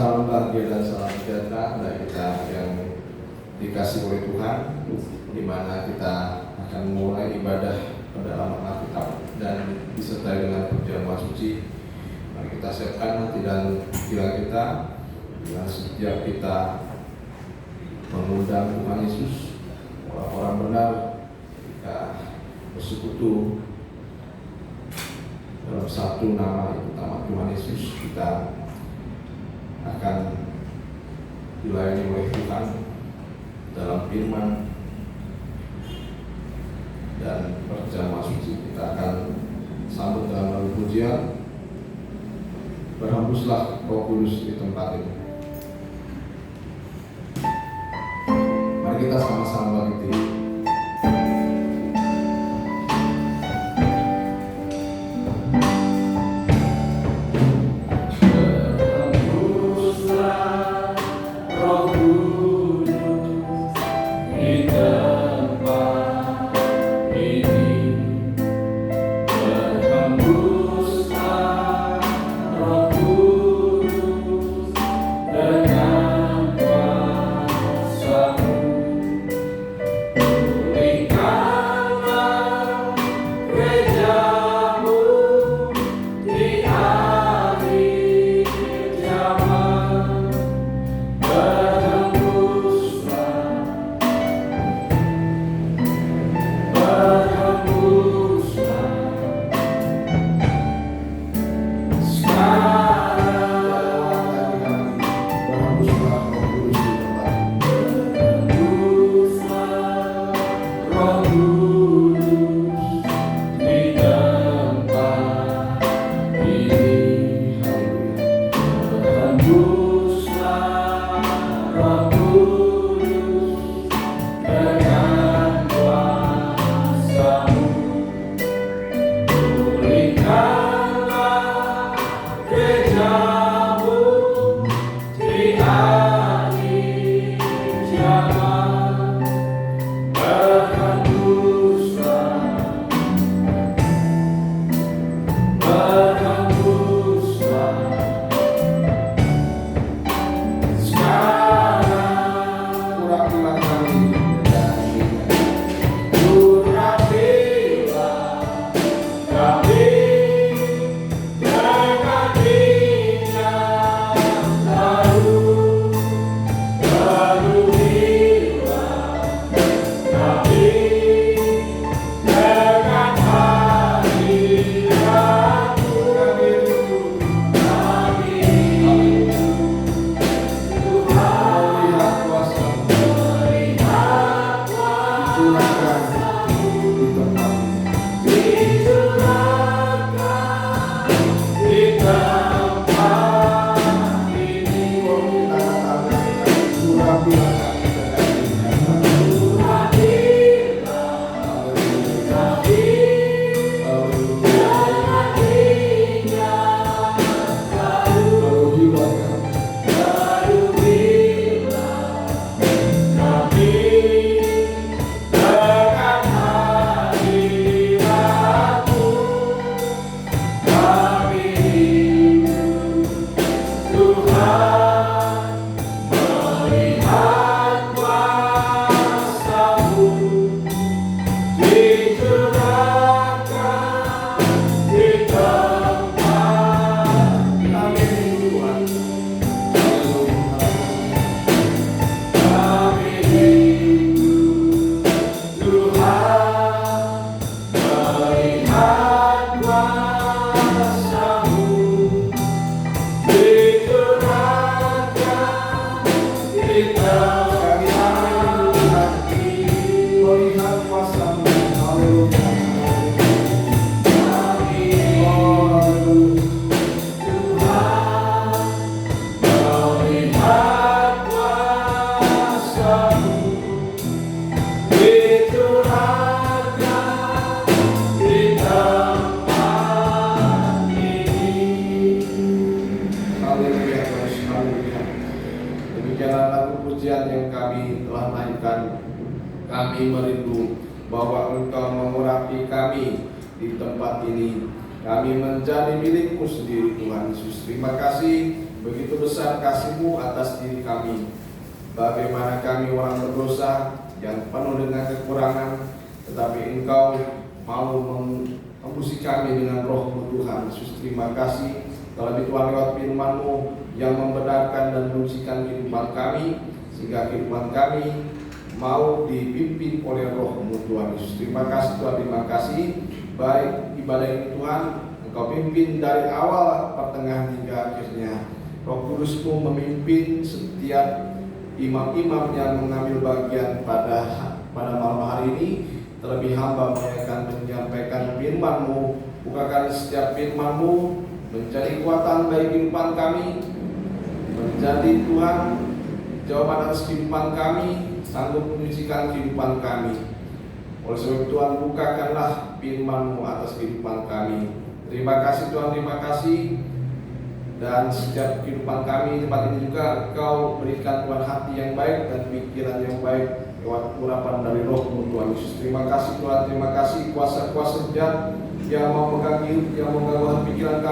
Salam bahagia dan salam sejahtera bagi kita yang dikasih oleh Tuhan, di mana kita akan mulai ibadah pada dalam Alkitab dan disertai dengan perjamuan suci. Mari kita siapkan hati dan pikiran kita, dengan setiap kita mengundang Tuhan Yesus, orang-orang benar, kita bersekutu dalam satu nama, yaitu nama Tuhan Yesus. Kita akan dilayani oleh Tuhan dalam firman dan perjamuan suci. Kita akan sambut dalam lagu pujian, berhembuslah Roh Kudus di tempat ini. Mari kita sama-sama bangkit. Kami merindu bahwa Engkau mengurapi kami di tempat ini. Kami menjadi milik-Mu sendiri, Tuhan Yesus. Terima kasih Begitu besar kasih-Mu atas diri kami. Bagaimana kami orang berdosa yang penuh dengan kekurangan, tetapi Engkau mau mengembusi kami dengan Roh-Mu Tuhan. Yesus, terima kasih. Terlebih Tuhan, lewat firman-Mu yang membenarkan dan menyucikan kehidupan kami, sehingga kehidupan kami mau dipimpin oleh Roh-Mu Tuhan Yesus. Terima kasih Tuhan, terima kasih. Baik ibadah ini Tuhan, Engkau pimpin dari awal, pertengahan hingga akhirnya. Roh Kudus-Mu memimpin setiap imam-imam yang mengambil bagian pada malam hari ini. Terlebih hamba akan menyampaikan firman-Mu. Bukakan setiap firman-Mu menjadi kekuatan bagi kehidupan kami, menjadi Tuhan jawaban atas kehidupan kami, sanggup menyucikan kehidupan kami. Oleh sebab Tuhan, bukakanlah firman-Mu atas kehidupan kami. Terima kasih Tuhan, terima kasih. Dan setiap kehidupan kami tempat ini juga Engkau berikan Tuhan hati yang baik dan pikiran yang baik lewat urapan dari Roh-Mu Tuhan Yesus. Terima kasih Tuhan, terima kasih. Kuasa-kuasa jahat yang mau mengganggu, yang mengganggu pikiran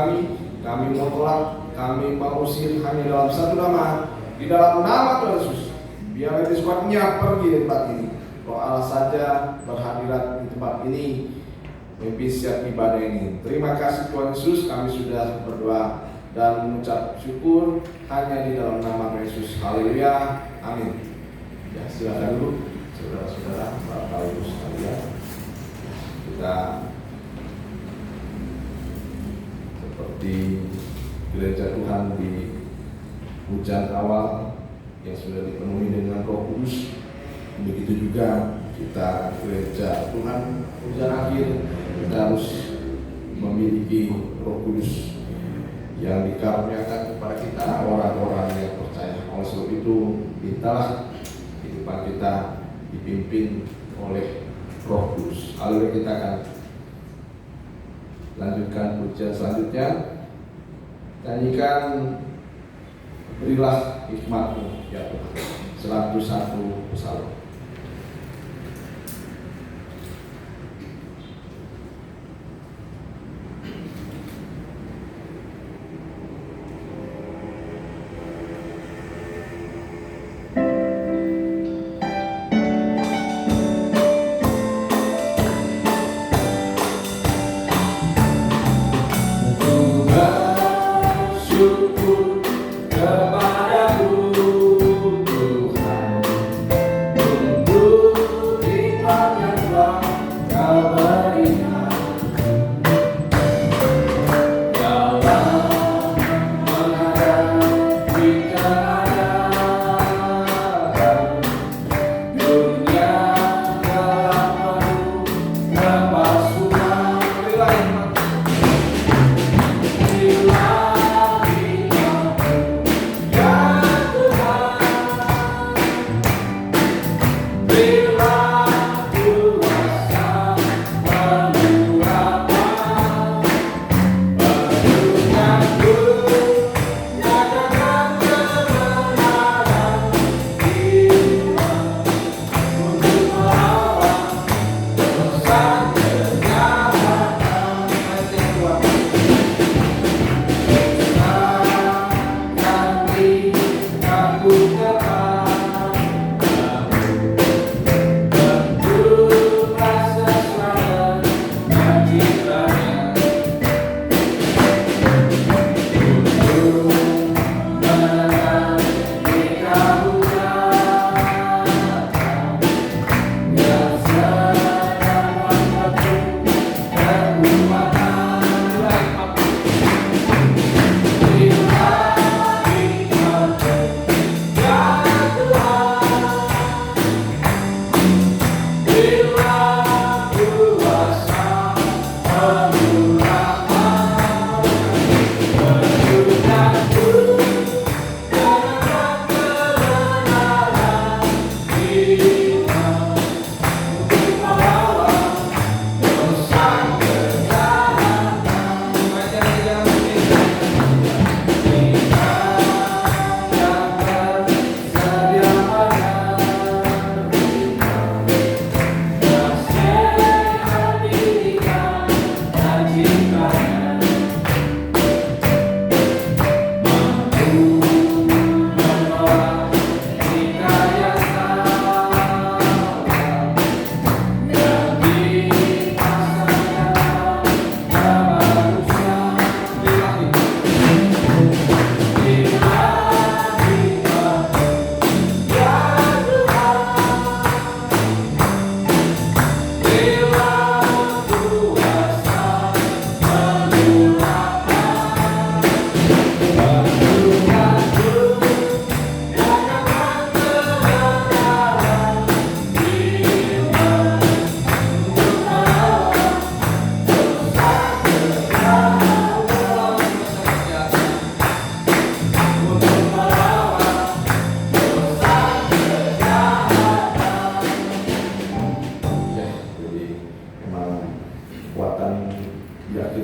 kami mau tolak, kami mau usir hanya dalam satu nama, di dalam nama Tuhan Yesus. Biar itu sebabnya pergi dari tempat ini. Roh Allah saja berhadirat di tempat ini, memimpin setiap ibadah ini. Terima kasih Tuhan Yesus, kami sudah berdoa dan mengucap syukur hanya di dalam nama Yesus. Haleluya, amin. Ya, silakan dulu saudara-saudara, Bapak Ibu sekalian. Kita seperti gereja Tuhan di hujan awal yang sudah dipenuhi dengan Roh Kudus, begitu juga kita gereja Tuhan hujan akhir, kita harus memiliki Roh Kudus yang dikaruniakan kepada kita, orang-orang yang percaya. Oleh sebab itu, mintalah kehidupan kita dipimpin oleh Roh Kudus. Lalu kita akan lanjutkan pujian selanjutnya. Nyanyikan Berilah Hikmat-Mu ya Tuhan, 101 Psalm.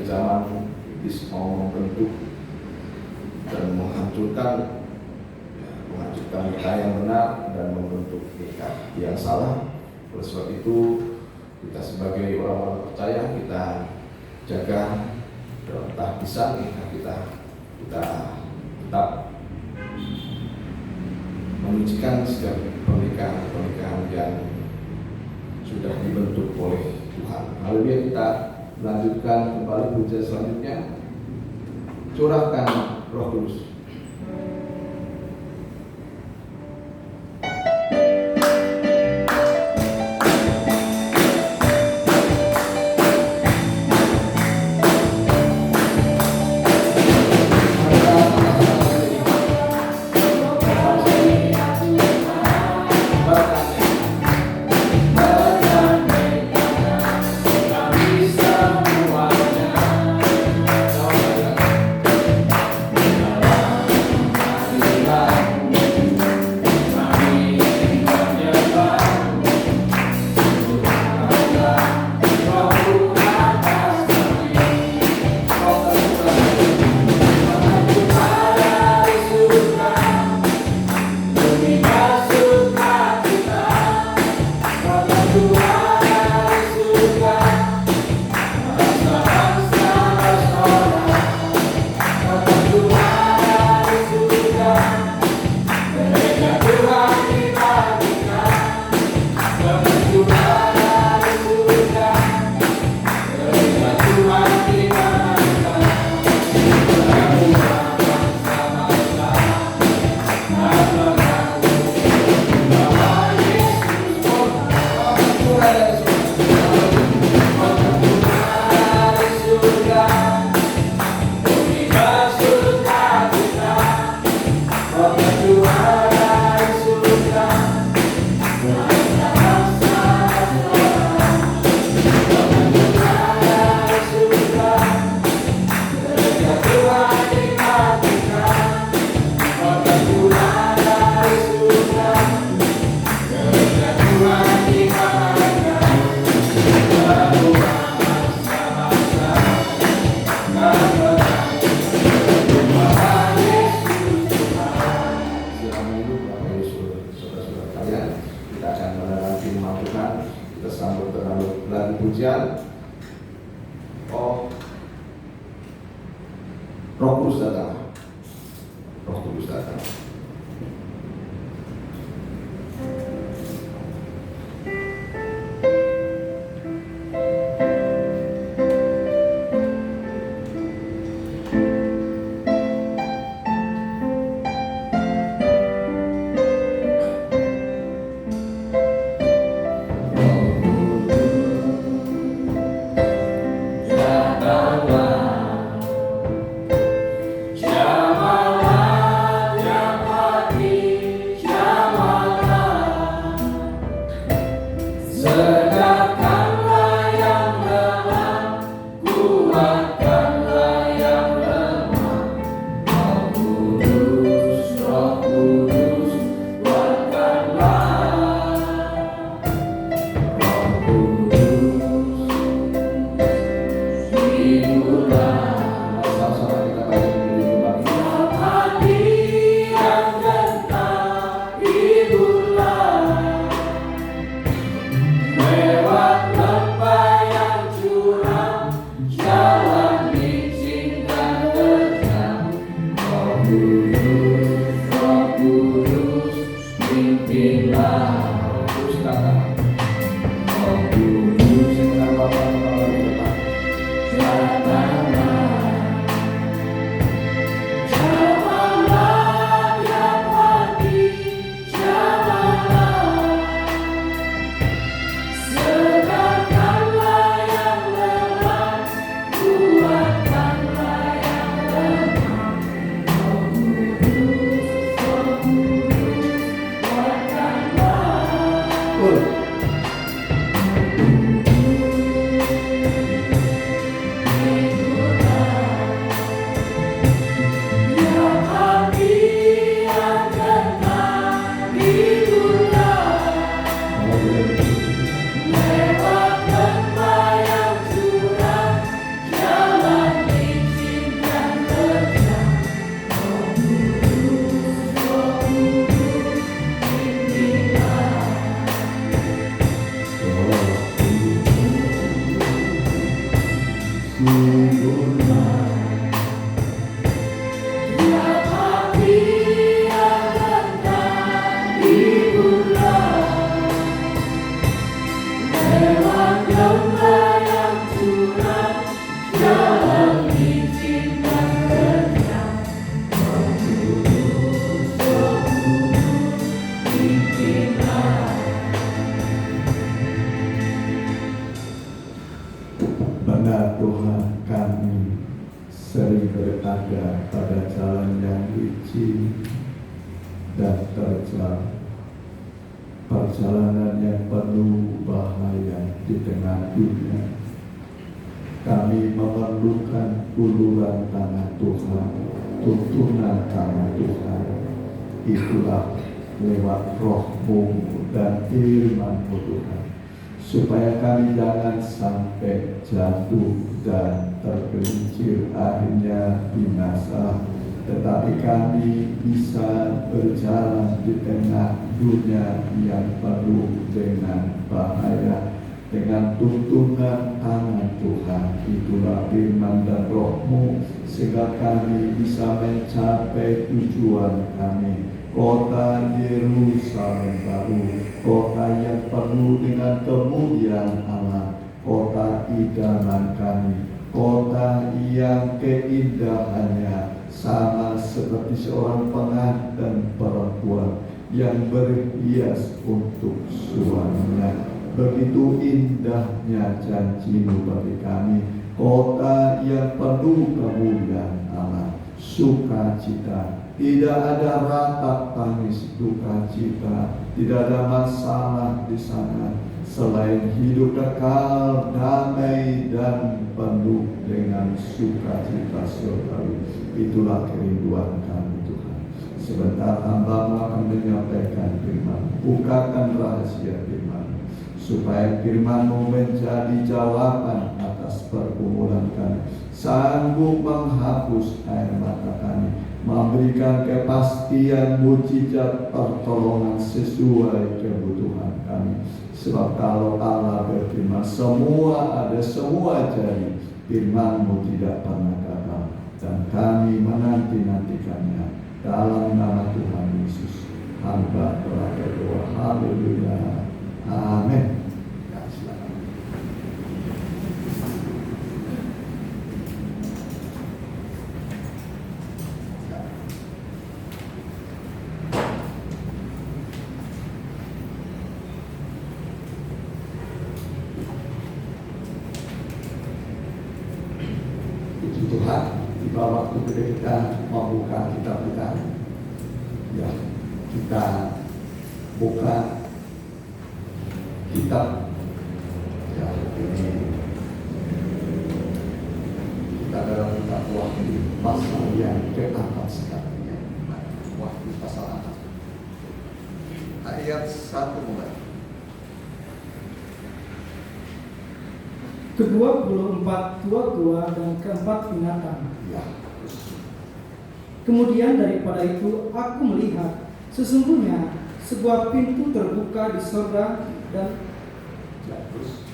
zaman iblis mau membentuk dan menghancurkan nikah yang benar dan membentuk nikah yang salah. Oleh sebab itu kita sebagai orang-orang percaya kita jaga dalam tahbisan nikah kita tetap menyucikan setiap pernikahan yang sudah dibentuk oleh Tuhan. Lalu kita melanjutkan kembali pujian selanjutnya, curahkan Roh Kudus. Roh Kudus datang. Roh Kudus datang. Datanglah, Benar Tuhan, kami sering berada pada jalan yang licin dan terjal, perjalanan yang penuh bahaya di tengah dunia. Kami memerlukan uluran tangan Tuhan, tuntunan tangan Tuhan. Itulah lewat Roh-Mu dan firman-Mu Tuhan, supaya kami jangan sampai jatuh dan tergelincir akhirnya binasa, tetapi kami bisa berjalan di tengah dunia yang penuh dengan bahaya dengan tuntunan tangan Tuhan. Itulah firman dan Roh-Mu, sehingga kami bisa mencapai tujuan kami, kota Yerusalem baru, kota yang penuh dengan kemuliaan Allah, kota idaman kami, kota yang keindahannya sama seperti seorang pengantin perempuan yang berhias untuk suaminya. Begitu indahnya janji-Mu bagi kami, kota yang penuh kemuliaan Allah, sukacita. Tidak ada ratap tangis, duka cita, tidak ada masalah di sana selain hidup kekal, damai dan penuh dengan sukacita surgawi. Itulah kerinduan kami Tuhan. Sebentar hamba-Mu akan menyampaikan firman, bukakan rahasia firman, supaya firman-Mu menjadi jawaban atas pergumulan kami, sanggup menghapus air mata kami, memberikan kepastian mujizat pertolongan sesuai kebutuhan kami. Sebab kalau Allah berfirman, semua ada, semua jadi. Firman-Mu tidak pernah gagal, dan kami menanti-nantikannya. Dalam nama Tuhan Yesus, hamba telah berdoa. Haleluya. Amin. Tuhan, tiba waktu kita membuka kitab kita, ya, kita buka kitab, ya, ini kita dalam kitab Wahyu pasal yang ke-4 sekarang, ya. Wahyu pasal 4 ayat 1 mulai. Kedua puluh empat tua-tua dan keempat binatang. Ya. Kemudian daripada itu aku melihat sesungguhnya sebuah pintu terbuka di surga,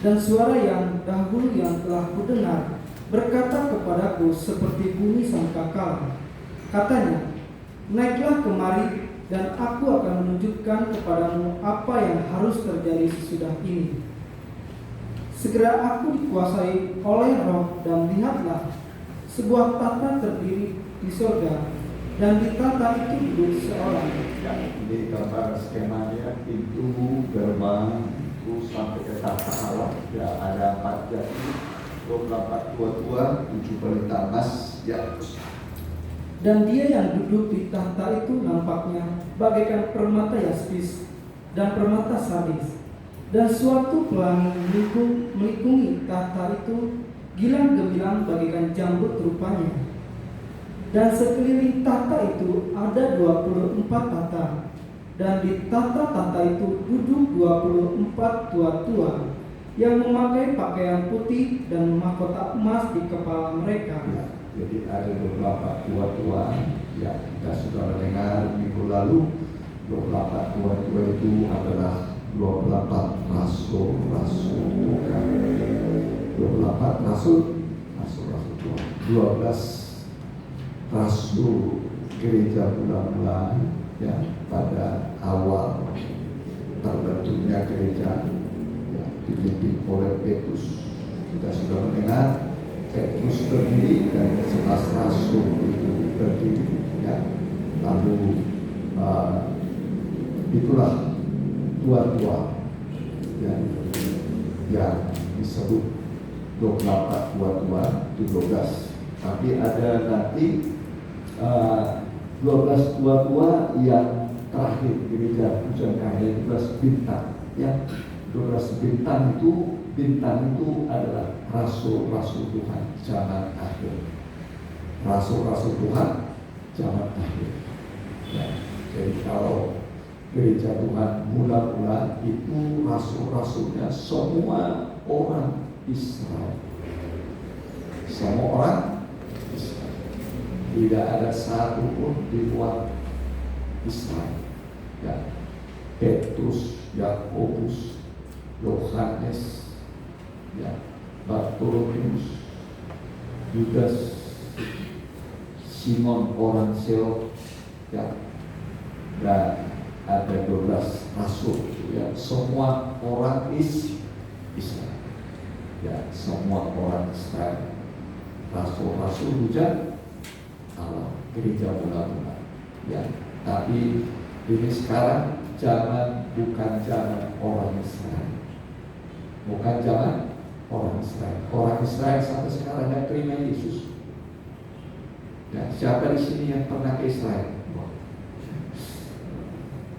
dan suara yang dahulu yang telah kudengar berkata kepadaku seperti bunyi sangkakala. Katanya, naiklah kemari dan aku akan menunjukkan kepadamu apa yang harus terjadi sesudah ini. Segera aku dikuasai oleh Roh, dan lihatlah sebuah tahta terdiri di surga, dan di tahta itu duduk seorang. Ini gambar skemanya, pintu gerbang itu sampai ke tahta Allah. Ya, ada 4 jati, 24 tua-tua, 7 pelita emas. Ya. Dan dia yang duduk di tahta itu nampaknya bagaikan permata yaspis dan permata sardis. Dan suatu pelangi melikungi tahta itu, gilang gemilang bagaikan jambut rupanya. Dan sekeliling tahta itu ada 24 tahta, dan di tahta-tahta itu duduk 24 tua-tua yang memakai pakaian putih dan mahkota emas di kepala mereka. Ya, jadi ada beberapa tua-tua, ya, kita sudah mendengar minggu lalu. 24 tua-tua itu adalah 28 rasul-rasul Tuhan. 24 rasul-rasul Tuhan. 12 rasul gereja mula-mula, ya, pada awal terbentuknya gereja, ya, dipimpin oleh Petrus. Kita sudah mendengar Petrus terdiri dari 11 rasul itu terdiri, ya. Lalu itulah tua-tua yang disebut 24 tua-tua itu 12. Tapi ada nanti 12 tua-tua yang terakhir gereja Pujian Kasih, 12 bintang. Ya, 12 bintang itu adalah rasul-rasul Tuhan zaman akhir. Rasul-rasul Tuhan zaman akhir. Ya, jadi kalau gereja Tuhan mula-mula itu rasul-rasulnya semua orang Israel. Semua orang Israel. Tidak ada satu pun di luar Israel. Ya. Petrus, Yakobus, Yohanes, ya, Bartolomeus, Yudas, Simon orang Selok, ya, dan ada 12 rasul, ya, semua orang Israel, ya, semua orang Israel, rasul-rasul hujan Allah, gereja mula-mula, ya. Tapi ini sekarang zaman bukan zaman orang Israel, bukan zaman orang Israel. Orang Israel sampai sekarang tidak terima Yesus. Ya, siapa di sini yang pernah ke Israel?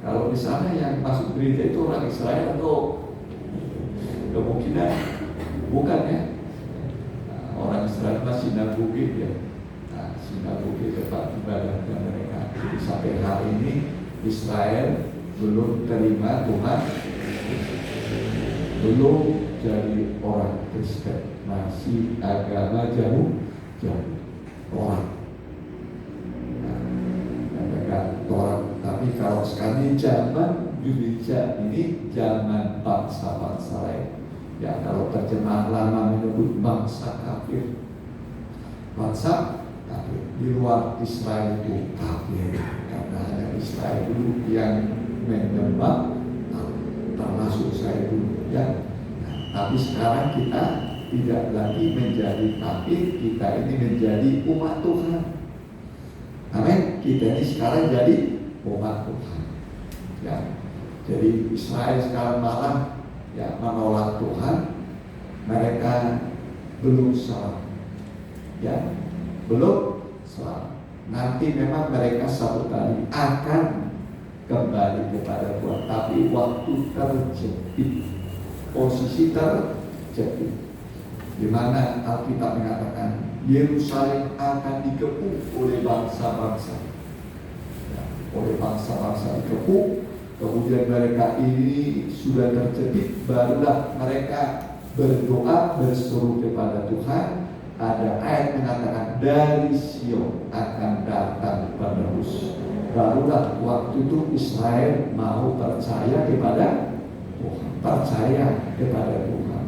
Kalau di sana yang masuk gereja itu orang Israel atau kemungkinan bukan ya? Nah, orang Israel masih sinagoge ya. Nah, sinagoge tempat ibadahnya mereka. Jadi sampai hari ini Israel belum terima Tuhan, belum jadi orang Kristen, masih agama jauh orang. Orang, tapi kalau sekarang zaman gereja ini zaman bangsa-bangsa lain. Ya, kalau terjemah lama menyebut bangsa kafir, bangsa kafir. Di luar Israel itu kafir, karena hanya Israel dulu yang menyembah, termasuk saya dulu. Ya, nah, tapi sekarang kita tidak lagi menjadi kafir, kita ini menjadi umat Tuhan. Amin. Kita ini sekarang jadi umat Tuhan. Ya. Jadi Israel sekarang malah ya menolak Tuhan. Mereka belum selamat. Ya, belum selamat. Nanti memang mereka satu kali akan kembali kepada Tuhan. Tapi waktu terjepit, posisi terjepit, di mana Alkitab mengatakan Yerusalem akan dikepung oleh bangsa-bangsa, ya, oleh bangsa-bangsa dikepung. Kemudian mereka ini sudah terjepit, barulah mereka berdoa berseru kepada Tuhan. Ada ayat mengatakan dari Sion akan datang penerus. Barulah waktu itu Israel mau percaya kepada Tuhan, percaya kepada Tuhan.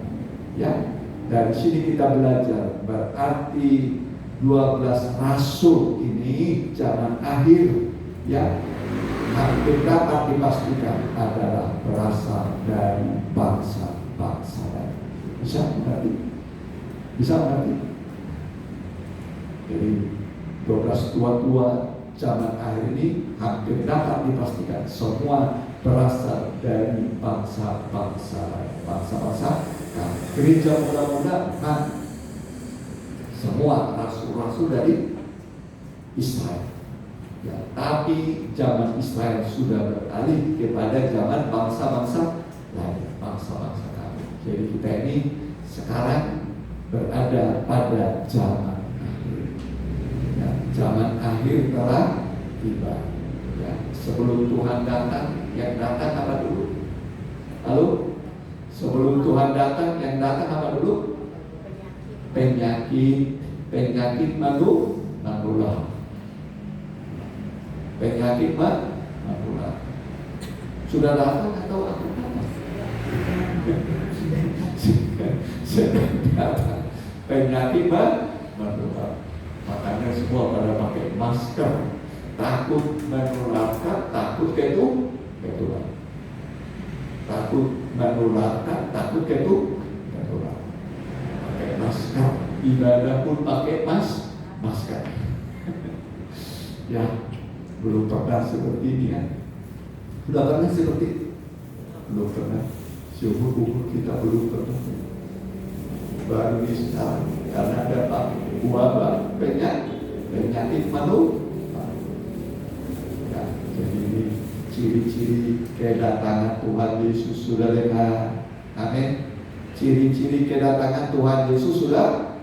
Ya. Dari sini kita belajar berarti 12 rasul ini zaman akhir ya hampir dapat dipastikan adalah berasal dari bangsa-bangsa lain. Bisa mengerti? Bisa mengerti? Jadi 12 tua-tua zaman akhir ini hampir dapat dipastikan semua berasal dari bangsa-bangsa lain. Bangsa-bangsa gereja muda-muda kan semua rasul-rasul dari Israel. Ya, tapi zaman Israel sudah beralih kepada zaman bangsa-bangsa lain, bangsa-bangsa kafir. Jadi kita ini sekarang berada pada zaman akhir. Ya, zaman akhir telah tiba. Ya, sebelum Tuhan datang, yang datang apa dulu? Lalu sebelum Tuhan datang, yang datang apa dulu? Penyakit menular. Penyakit menular. Sudah datang atau aku datang? Sudah datang. Penyakit menular. Makanya semua pada pakai masker. Takut menularkan, takut ketular. Takut menularkan, takut ketular. Pakai masker, ibadah pun pakai masker. Ya, belum pernah seperti ini kan? Sudah pernah seperti? Belum pernah. Seumur-umur kita belum pernah. baru di sekarang karena ada wabah penyakit manusia. Ya, jadi ini ciri-ciri kedatangan Tuhan Yesus sudah dekat. Amin. Ciri-ciri kedatangan Tuhan Yesus sudah.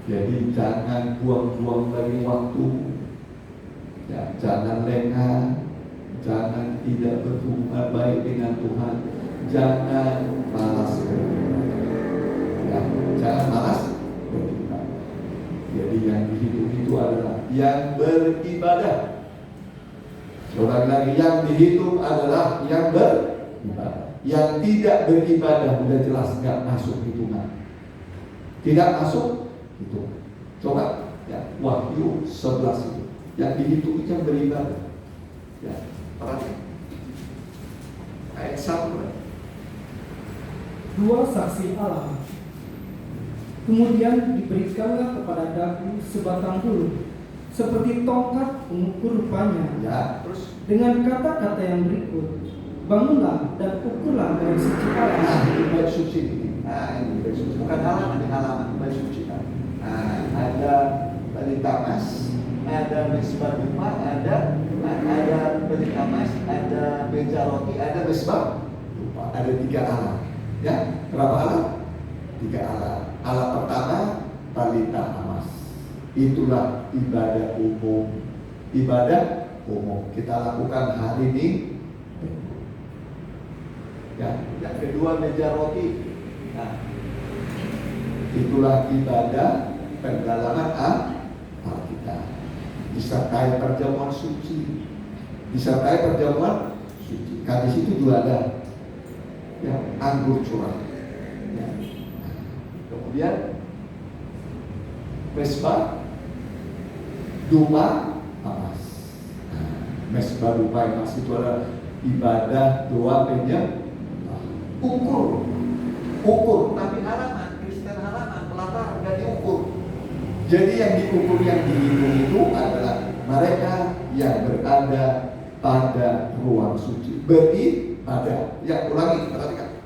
Jadi jangan buang-buang lagi waktu. Ya, jangan lengah, jangan tidak berhubungan baik dengan Tuhan, jangan malas beribadah. Ya, jangan malas beribadah. Jadi yang dihidup itu adalah yang beribadah. Seorang lagi yang dihitung adalah yang beribadah. Yang tidak beribadah sudah jelas nggak masuk hitungan. Tidak masuk hitungan. Coba ya, Wahyu 11 itu. Yang dihitung itu yang beribadah. Ya, perhatikan. Ayat 1. Dua saksi Allah. Kemudian diberikanlah kepada dagu sebatang bulu, seperti tongkat pengukur rupanya. Ya, terus Dengan kata-kata yang berikut, bangunlah dan ukurlah bait suci Allah. ini bait suci ini. Nah, ini bait suci. Bukan halaman, ini halaman bait suci. Nah, ada pelita emas, ada mesbah dupa, ada pelita emas, ada meja roti, ada mesbah dupa. Ada 3 alat. Ya, berapa alat? 3 alat. Alat pertama pelita emas. Itulah ibadah umum. Ibadah umum kita lakukan hari ini. Ya, yang kedua meja roti. Nah, itulah ibadah pendalaman Alkitab. Disertai perjamuan suci. Disertai perjamuan suci. Kan di situ juga ada ya, anggur curah. Ya. Kemudian mesbah dupa emas. Mesbah dupa emas itu adalah ibadah doa penyembah. Ukur, tapi halaman, Kristen halaman, pelataran dan diukur. Jadi yang diukur, yang dihitung itu adalah mereka yang berada pada ruang suci, beribadah. Ya, ulangi, perhatikan.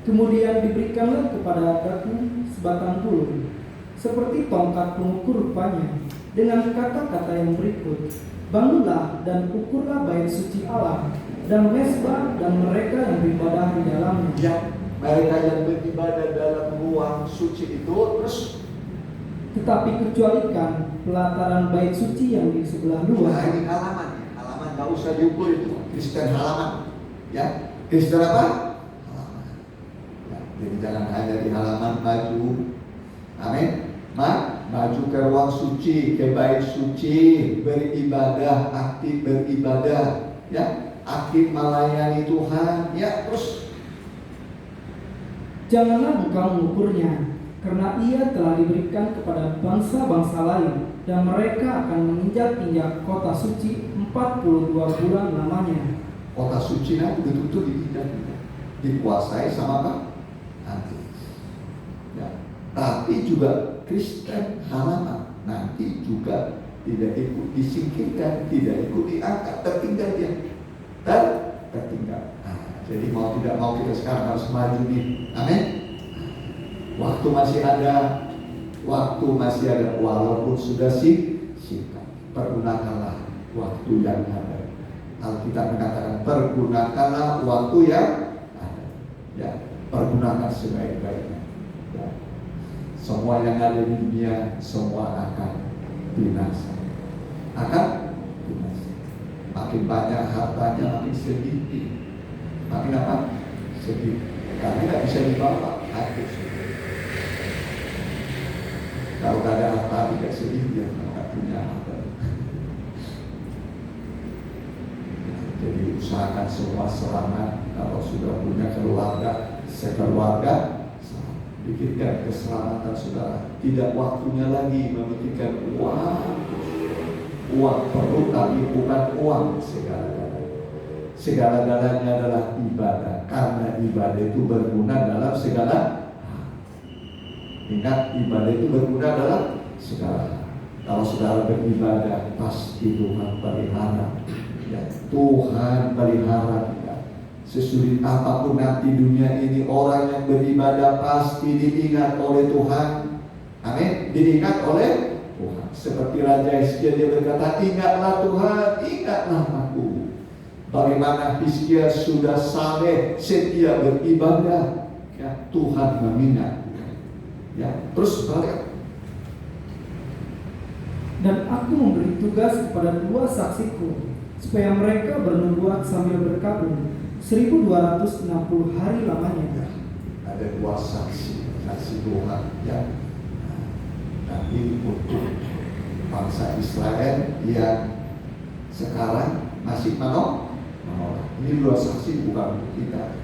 Kemudian diberikanlah kepada dagu sebatang bulu, seperti tongkat pengukur rupanya, dengan kata-kata yang berikut, bangunlah dan ukurlah bait suci Allah dan mesbah dan mereka yang beribadah di dalamnya. Ya, mereka yang beribadah dalam ruang suci itu terus. Tetapi kecualikan pelataran bait suci yang di sebelah Nah, luar. ini halaman nggak usah diukur itu. Kristen halaman, ya. Kristen apa? Halaman. Ya, jadi jangan hanya di halaman maju. Amin. Maju ke ruang suci, ke bait suci, beribadah, aktif beribadah, ya, aktif melayani Tuhan, ya, terus. Janganlah engkau mengukurnya, karena ia telah diberikan kepada bangsa-bangsa lain, dan mereka akan menginjak-injak kota suci 42 bulan lamanya. Kota suci nanti betul-betul diinjak-injak, dikuasai sama apa? Antikris. Ya. Tapi juga Kristen halaman nanti juga tidak ikut disingkirkan, tidak ikut diangkat, tertinggal dia, tertinggal. Nah, jadi mau tidak mau kita sekarang harus maju nih, amin. Waktu masih ada, walaupun sudah singkat, pergunakanlah waktu yang ada. Alkitab mengatakan pergunakanlah waktu yang ada. Ya, pergunakan sebaik-baiknya. Ya. Semua yang ada di dunia semua akan binasa. Makin banyak hartanya makin sedih. Makin apa? Sedih. Karena tidak bisa dibawa. Kalau tidak ada harta tidak sedih, dia tidak punya harta. Jadi usahakan semua selamat. Kalau sudah punya keluarga, sekeluarga, pikirkan keselamatan saudara. Tidak waktunya lagi memikirkan uang. Uang perlu, tapi bukan uang segala-galanya. Segala-galanya adalah ibadah. Karena ibadah itu berguna dalam segala hal. Ingat, ibadah itu berguna dalam segala hal. Kalau saudara beribadah, pasti Tuhan pelihara. Ya, Tuhan pelihara kita. Sesulit apapun nanti dunia ini, orang yang beribadah pasti diingat oleh Tuhan. Amin. Diingat oleh Tuhan. Seperti Raja Hizkia, dia berkata, ingatlah Tuhan, ingatlah aku. Bagaimana Hizkia sudah saleh, setia beribadah, ya, Tuhan mengingat. Ya, terus balik. Dan aku memberi tugas kepada 2 saksiku, supaya mereka bernubuat sambil berkabung 1260 hari lamanya. Ada 2 saksi Tuhan, ya. Nanti untuk bangsa Israel yang sekarang masih menolak. Ini 2 saksi bukan untuk kita.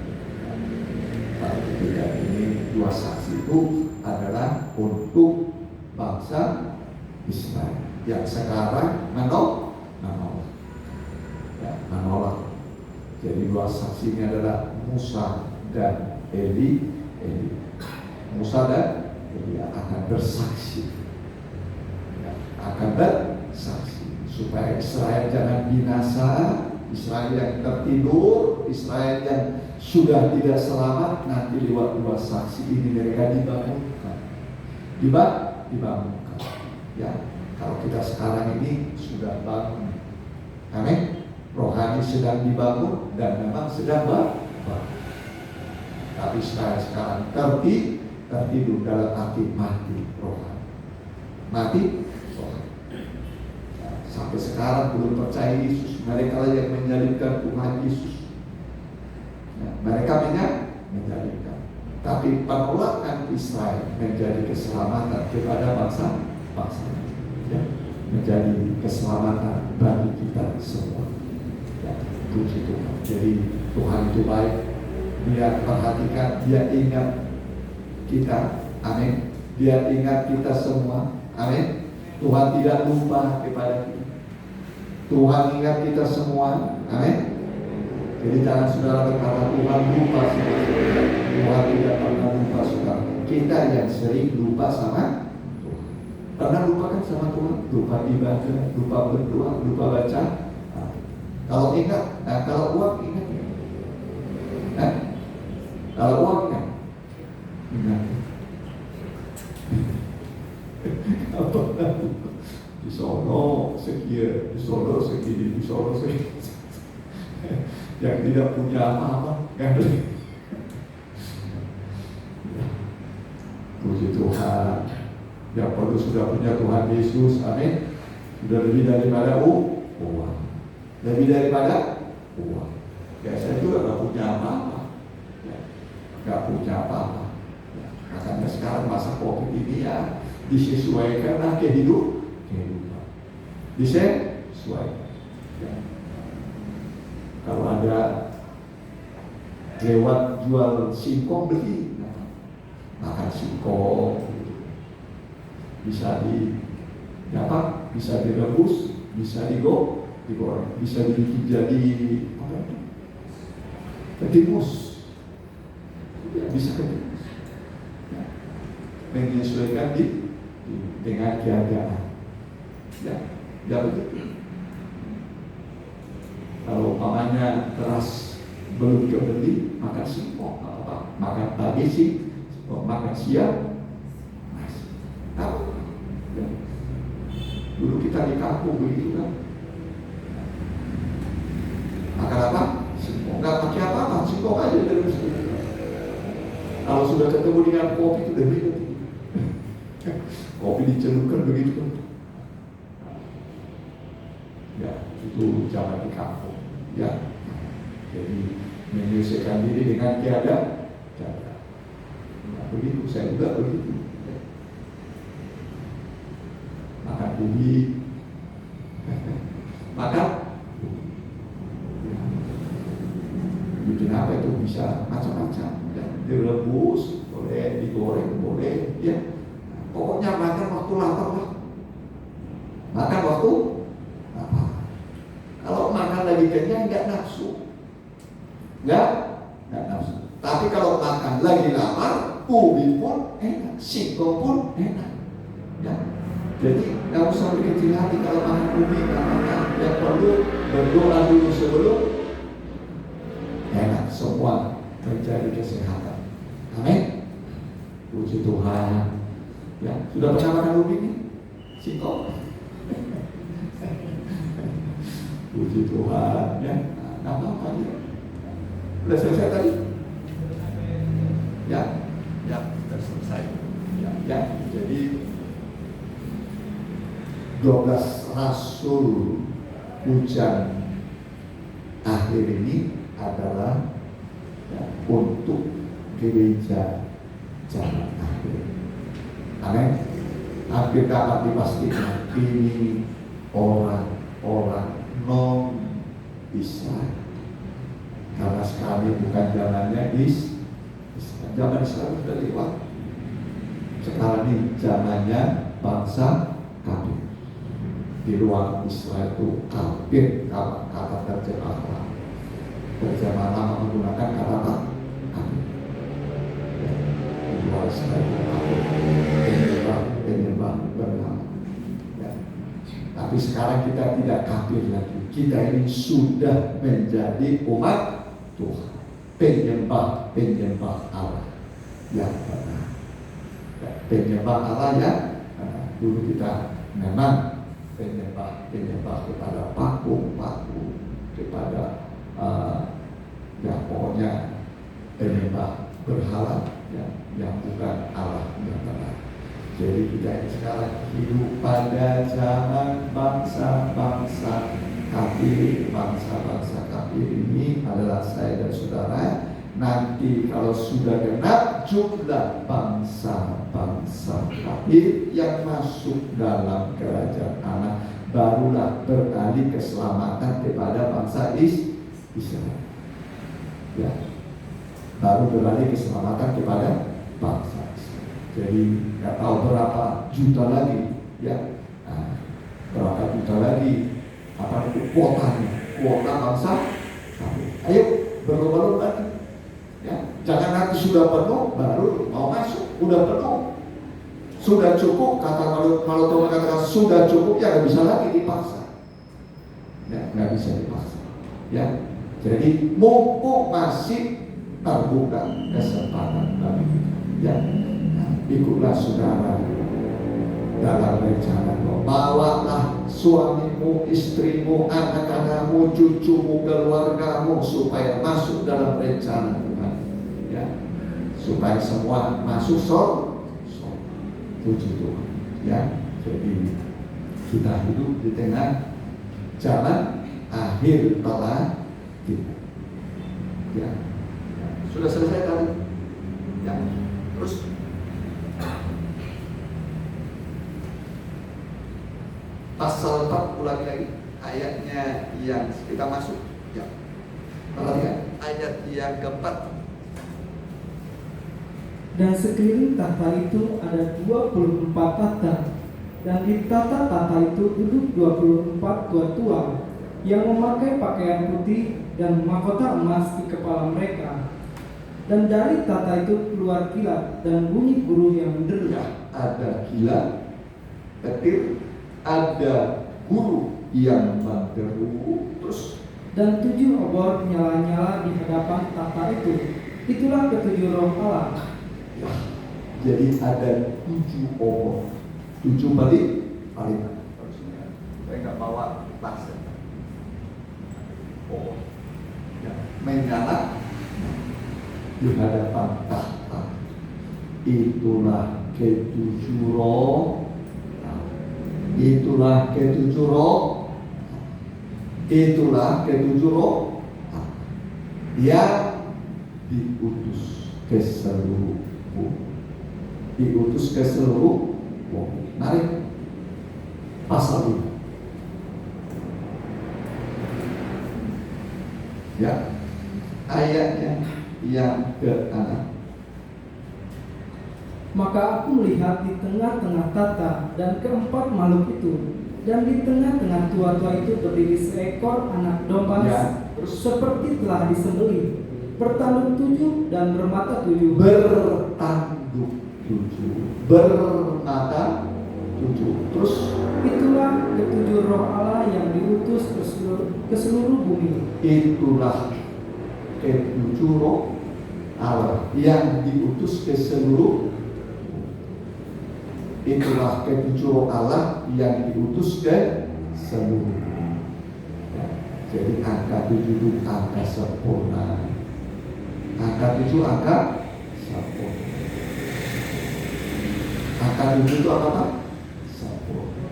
Tapi ketika ini 2 saksi itu adalah untuk bangsa Israel yang sekarang menolak. Ya, menolak. Jadi 2 saksi ini adalah Musa dan Eli. Musa dan Eli akan bersaksi, ya, akan bersaksi supaya Israel jangan binasa. Israel yang tertidur, Israel yang sudah tidak selamat, nanti lewat 2 saksi ini mereka dibangunkan. Dibangunkan. Ya, kalau kita sekarang ini sudah bangun, amin. Rohani sedang dibangun dan memang sedang bangun. Tapi Israel sekarang tertidur dalam arti mati rohani. Mati rohani. Ya, sampai sekarang belum percaya Yesus. Mereka lah yang menyalibkan Tuhan Yesus. Ya, mereka menyalibkan. Tapi penolakan Israel menjadi keselamatan kepada bangsa. Ya, menjadi keselamatan bagi kita semua. Puji Tuhan. Jadi Tuhan itu baik. Dia perhatikan, dia ingat kita. Amin. Dia ingat kita semua. Amin. Tuhan tidak lupa kepada kita. Tuhan ingat kita semua. Amin. Jadi jangan saudara berkata Tuhan lupa sama saudara. Tuhan tidak pernah lupa saudara. Kita yang sering lupa sama Tuhan. Pernah lupakan sama Tuhan? Lupa ibadah, lupa berdoa, lupa baca. Kalau ingat, kalau uang ingat, kalau uang ingat, apa? Di sono sekian, di sono segini, di sono segini. Yang tidak punya apa-apa, yang beli. Puji Tuhan. Yang perlu sudah punya Tuhan Yesus, amin. Sudah lebih daripada uang. Lebih daripada uang. Ya, saya juga gak punya apa-apa, ya, gak punya apa-apa, ya. Makanya sekarang masa COVID ini ya disesuaikanlah kehidupan. Disesuaikan, ya. Kalau ada lewat jual singkong, beli, nah, makan singkong, bisa bisa direbus, bisa digoreng, bisa dibikin jadi apa itu? Ketimus, ya, bisa ketimus. Ya. Menyesuaikan dengan keadaan. Ya begitu. Kalau umpamanya teras belum kebeli, makan singkong, apa? Makan pagi sih, makan siang, nasi. Apa? Ya. Dulu kita di kampung begitu kan. Makan apa? Singkong. Nggak pakai apa-apa, singkong aja dari mesin. Kalau sudah ketemu dengan kopi itu lebih kopi dicelupkan begitu. Ya, itu zaman di kampung. Ya, jadi menyesuaikan diri dengan keadaan. Nah, begitu, saya juga begitu. Makan ubi, makan. Bikin apa itu bisa macam-macam, ya. Direbus, boleh digoreng, boleh, ya. Pokoknya makan waktu lapar lah. Makan waktu lapar. Kalau makan lagi kenyang nggak nafsu, nggak nafsu. Tapi kalau makan lagi lapar, ubi pun enak, singkong pun enak, ya. Jadi nggak usah berkecil hati kalau makan ubi, nggak makan. Yang perlu berdoa dulu sebelum enak. semua menjadi kesehatan. Amin. Puji Tuhan. Ya, sudah pernah makan ubi ini? Singkong. Puji Tuhan. Ya, nah, apa ya? Sudah selesai tadi? Ya, sudah selesai. Ya. Jadi 12 rasul hujan akhir ini adalah untuk gereja zaman akhir. Amin. Hampir dapat dipastikan ini orang-orang non Israel. Karena sekarang bukan zamannya zaman Israel sudah lewat. Sekarang ini zamannya bangsa kafir. Di luar Israel itu kafir, kata terjemah lama menggunakan kata kafir. Di luar Israel itu kafir, penyembah berhala. Ya. Tapi sekarang kita tidak kafir lagi. Kita ini sudah menjadi umat Tuhan, penyembah Allah yang benar. Penyembah Allah yang benar. Dulu kita memang penyembah kepada paku, kepada pokoknya penyembah berhala yang bukan Allah yang benar. Jadi kita ini sekarang hidup pada zaman bangsa-bangsa kafir. Bangsa-bangsa kafir ini adalah saya dan saudara. Nanti kalau sudah genap jumlah bangsa-bangsa kafir yang masuk dalam kerajaan Allah, barulah beralih keselamatan kepada bangsa Israel. Ya, baru beralih keselamatan kepada bangsa Israel. Jadi nggak tahu berapa juta lagi, ya, berapa juta lagi apa itu kuota bangsa kafir. Ayo berlomba-lomba lagi. Ya, jangan nanti sudah penuh baru mau masuk, udah penuh, sudah cukup. Kalau Tuhan katakan sudah cukup, ya nggak bisa lagi dipaksa, ya nggak bisa dipaksa. Ya, jadi mumpung masih terbuka kesempatan bagi kita, ya, ikutlah saudara dalam rencana Allah. Bawalah suamimu, istrimu, anak-anakmu, cucumu, keluargamu supaya masuk dalam rencana Tuhan. Ya, supaya semua masuk puji Tuhan. Ya, jadi kita hidup di tengah zaman akhir telah tiba. Ya, sudah selesai tadi. Ya, terus pasal 4 ulangi lagi ayatnya yang kita masuk. Ya, perhatikan ayat yang keempat. Dan sekeliling tahta itu ada 24 tahta, dan di tahta itu duduk 24 tua-tua yang memakai pakaian putih dan mahkota emas di kepala mereka. Dan dari tahta itu keluar kilat dan bunyi guru yang menderu. Ya, ada kilat, petir, ada guru yang menderu, terus dan 7 obor nyala-nyala di hadapan tahta itu. Itulah ketujuh roh Allah. Ya, jadi ada 7 obor, 7 balik. Saya nggak bawa laser. Obor, ya, menyala di hadapan tahta. Itulah ketujuh roh. Itulah ketujuh roh. Itulah ketujuh roh yang diutus ke seluruh bumi. Diutus ke seluruh bumi. Mari pasal 5. Ya, ayatnya yang ke-6. Maka aku melihat di tengah-tengah tahta dan keempat makhluk itu, dan di tengah-tengah tua-tua itu berdiri seekor anak domba, Ya, seperti telah disembelih, bertanduk 7 dan bermata 7. Bertanduk 7, bermata 7. Terus Itulah ketujuh roh Allah yang diutus ke seluruh bumi. itulah ketujuh roh Allah yang diutus ke seluruh. Itulah ketujuh roh Allah yang diutus ke seluruh. Ya, jadi angka 7 itu angka sempurna. Angka 7 angka sempurna. Angka 7 itu apa? Sempurna.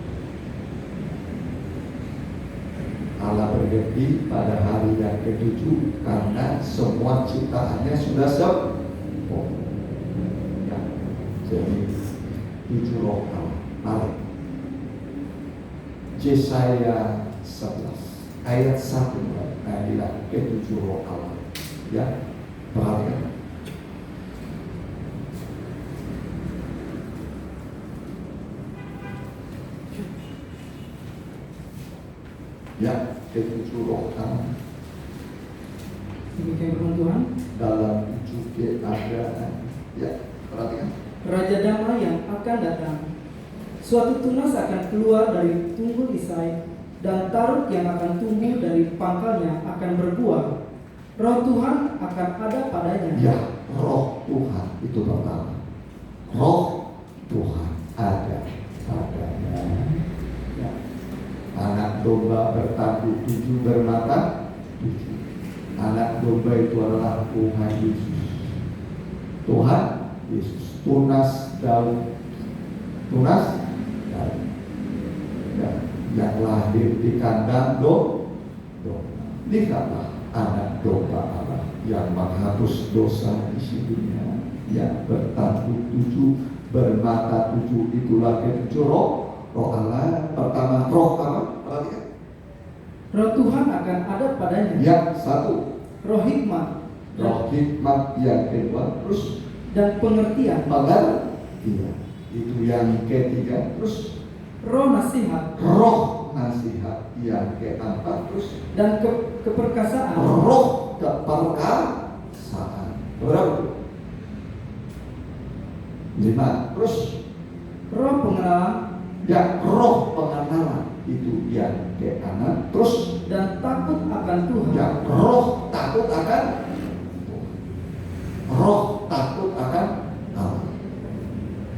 Allah berhenti pada hari yang ke-7 karena semua ciptaannya sudah sempurna. Ya, jadi 7 roh Allah. Yesaya 11 ayat 1. Nah, inilah ke-7 roh Allah. Ya, perhatikan. Ya, ke-7 roh Allah Demikian firman Tuhan. dalam 7 keadaan. Ya, perhatikan. Raja damai yang akan datang. Suatu tunas akan keluar dari tunggul Isai, dan taruk yang akan tumbuh dari pangkalnya akan berbuah. Roh Tuhan akan ada padanya. Ya, roh Tuhan itu pertama. Roh Tuhan ada padanya. Ya. Anak domba bertanduk 7, bermata 7. Anak domba itu adalah Tuhan Yesus. Tuhan Yesus. Tunas daun. Tunas daun. Ya, yang lahir di kandang domba. Lihatlah anak domba Allah yang menghapus dosa isi dunia, yang bertanduk 7, bermata 7. Itulah ke-7 roh Allah. Pertama, roh apa? Perhatikan. Roh Tuhan akan ada padanya. Yang satu, Roh hikmat roh hikmat. Yang kedua, terus dan pengertian. pengertian. Itu yang ketiga. Terus Roh nasihat roh nasihat. Yang keempat, terus dan keperkasaan. roh keperkasaan. Berapa? 5. Terus Roh pengenalan ya, roh pengenalan. Itu yang keenam. Terus dan takut akan Tuhan. ya, roh takut akan Tuhan. Roh takut akan Allah.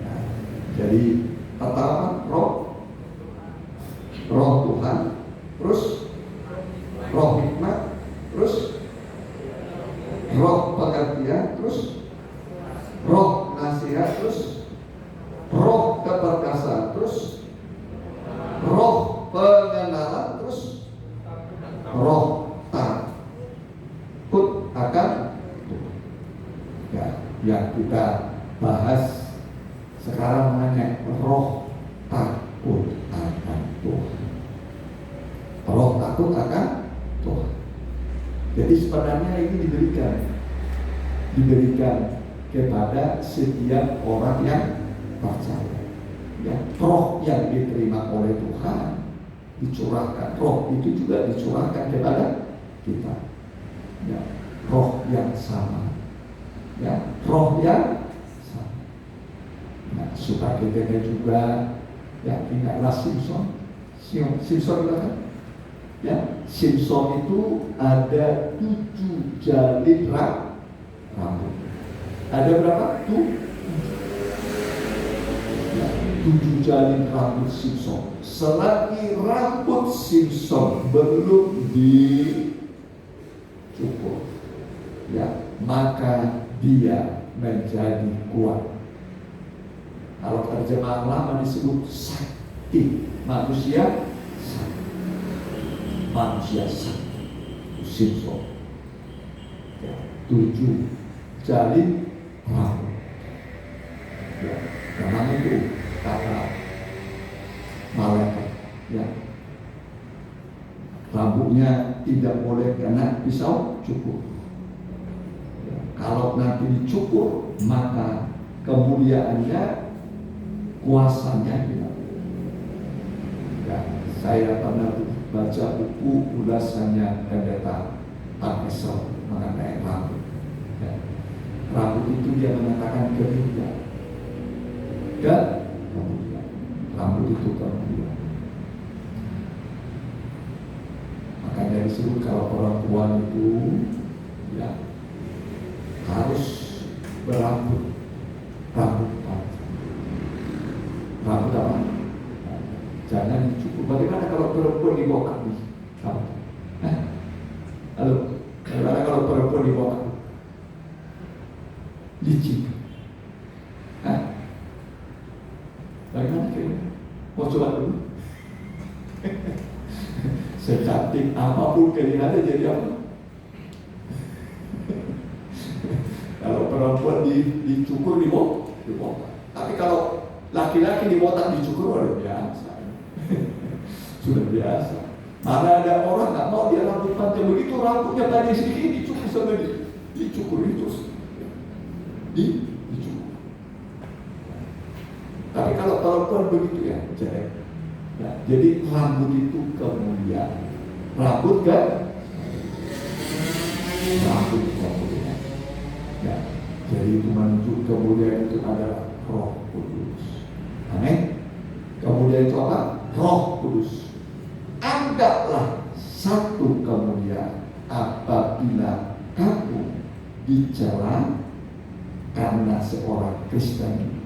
Ya, jadi pertama roh Tuhan, terus roh hikmat, terus roh pengertian, terus roh nasihat, terus roh keperkasaan, terus roh pengenalan, terus roh takut akan Tuhan. Ya, yang kita bahas sekarang mengenai roh takut akan Tuhan. Roh takut akan Tuhan. Jadi sebenarnya ini diberikan kepada setiap orang yang percaya. Ya, roh yang diterima oleh Tuhan dicurahkan. Roh itu juga dicurahkan kepada kita. Ya, roh yang sama. Ya, roh yang sama. Nah, supaya kita juga ya, ingatlah Simpson kan? Ya, Simpson itu ada 7 jalin rambut. Ada berapa? 7 jalin rambut Simpson. Selagi rambut Simpson belum dicukur, ya, maka dia menjadi kuat. Kalau terjemahan lama disebut sakti. Manusia sakti. Simpson. Ya, 7 jalin rambut. Ya, memang itu kata malaikat. Ya, rambutnya tidak boleh kena pisau cukur. Ya, kalau nanti dicukur, maka kemuliaannya, kuasanya hilang. Ya, saya pernah baca buku ulasannya pendeta Parkinson mengenai rambut. Ya, rambut itu dia mengatakan kemuliaan. Dan kemuliaan. Rambut itu kemuliaan. Makanya disebut kalau perempuan itu ya harus berambut panjang. Rambut apa? Jangan dicukur. Bagaimana kalau perempuan dibawa kambing? Halo, bagaimana kalau perempuan dibawa kambing? Licin. Bagaimana kira? Mau coba dulu? Secantik apapun kelihatan jadi apa? Kalau perempuan dicukur dibotak. Tapi kalau laki-laki dibotak dicukur udah biasa. Sudah biasa. Mana ada orang nggak mau dia rambut panjang begitu, rambutnya tadi sedikit dicukur sama dia, dicukur terus, dicukur. Tapi kalau perempuan begitu ya, jelek. Ya, jadi rambut itu kemuliaan. Rambut kan? Rambut kemuliaan. Ya, jadi itu menunjuk kemuliaan itu adalah Roh Kudus. Amin. Kemuliaan itu apa? Roh Kudus. Anggaplah satu kemuliaan apabila kamu dicela karena seorang Kristen,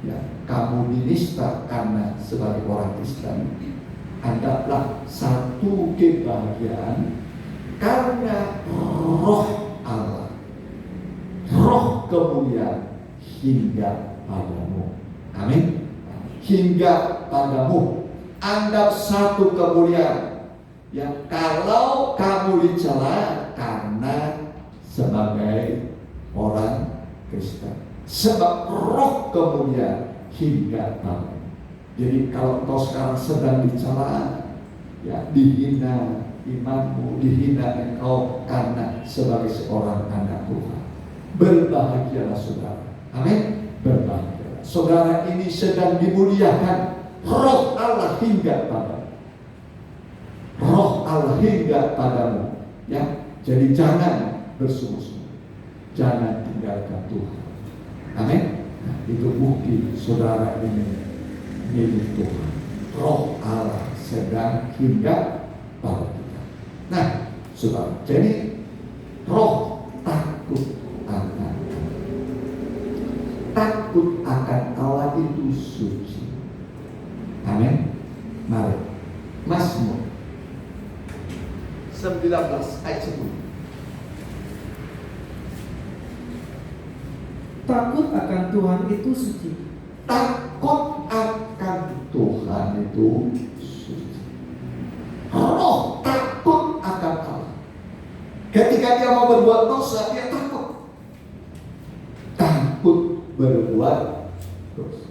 ya, kamu dinista karena sebagai orang Kristen. Anggaplah satu kebahagiaan karena Roh Allah, Roh kemuliaan hingga padamu. Amin. Hingga padamu. Anggap satu kemuliaan ya kalau kamu dicela karena sebagai orang Kristen, sebab Roh kemuliaan hingga padamu. Jadi kalau engkau sekarang sedang dicela, ya dihina imanmu, dihina engkau karena sebagai seorang anak Tuhan, berbahagialah saudara. Amin. Berbahagialah saudara, ini sedang dimuliakan Roh Allah hingga padamu. Roh Allah hingga padamu. Ya, jadi jangan bersungguh-sungguh, jangan tinggalkan Tuhan. Amin. Nah, itu bukti saudara ini milik Tuhan. Roh Allah sedang hingga pada kita. Nah, saudara, jadi roh takut akan Allah itu suci. Amin. Mari Mazmur 19 ayat 10. Takut akan Tuhan itu suci. Takut akan Tuhan itu suci. Roh takut akan Allah. Ketika dia mau berbuat dosa, dia takut. Takut berbuat dosa.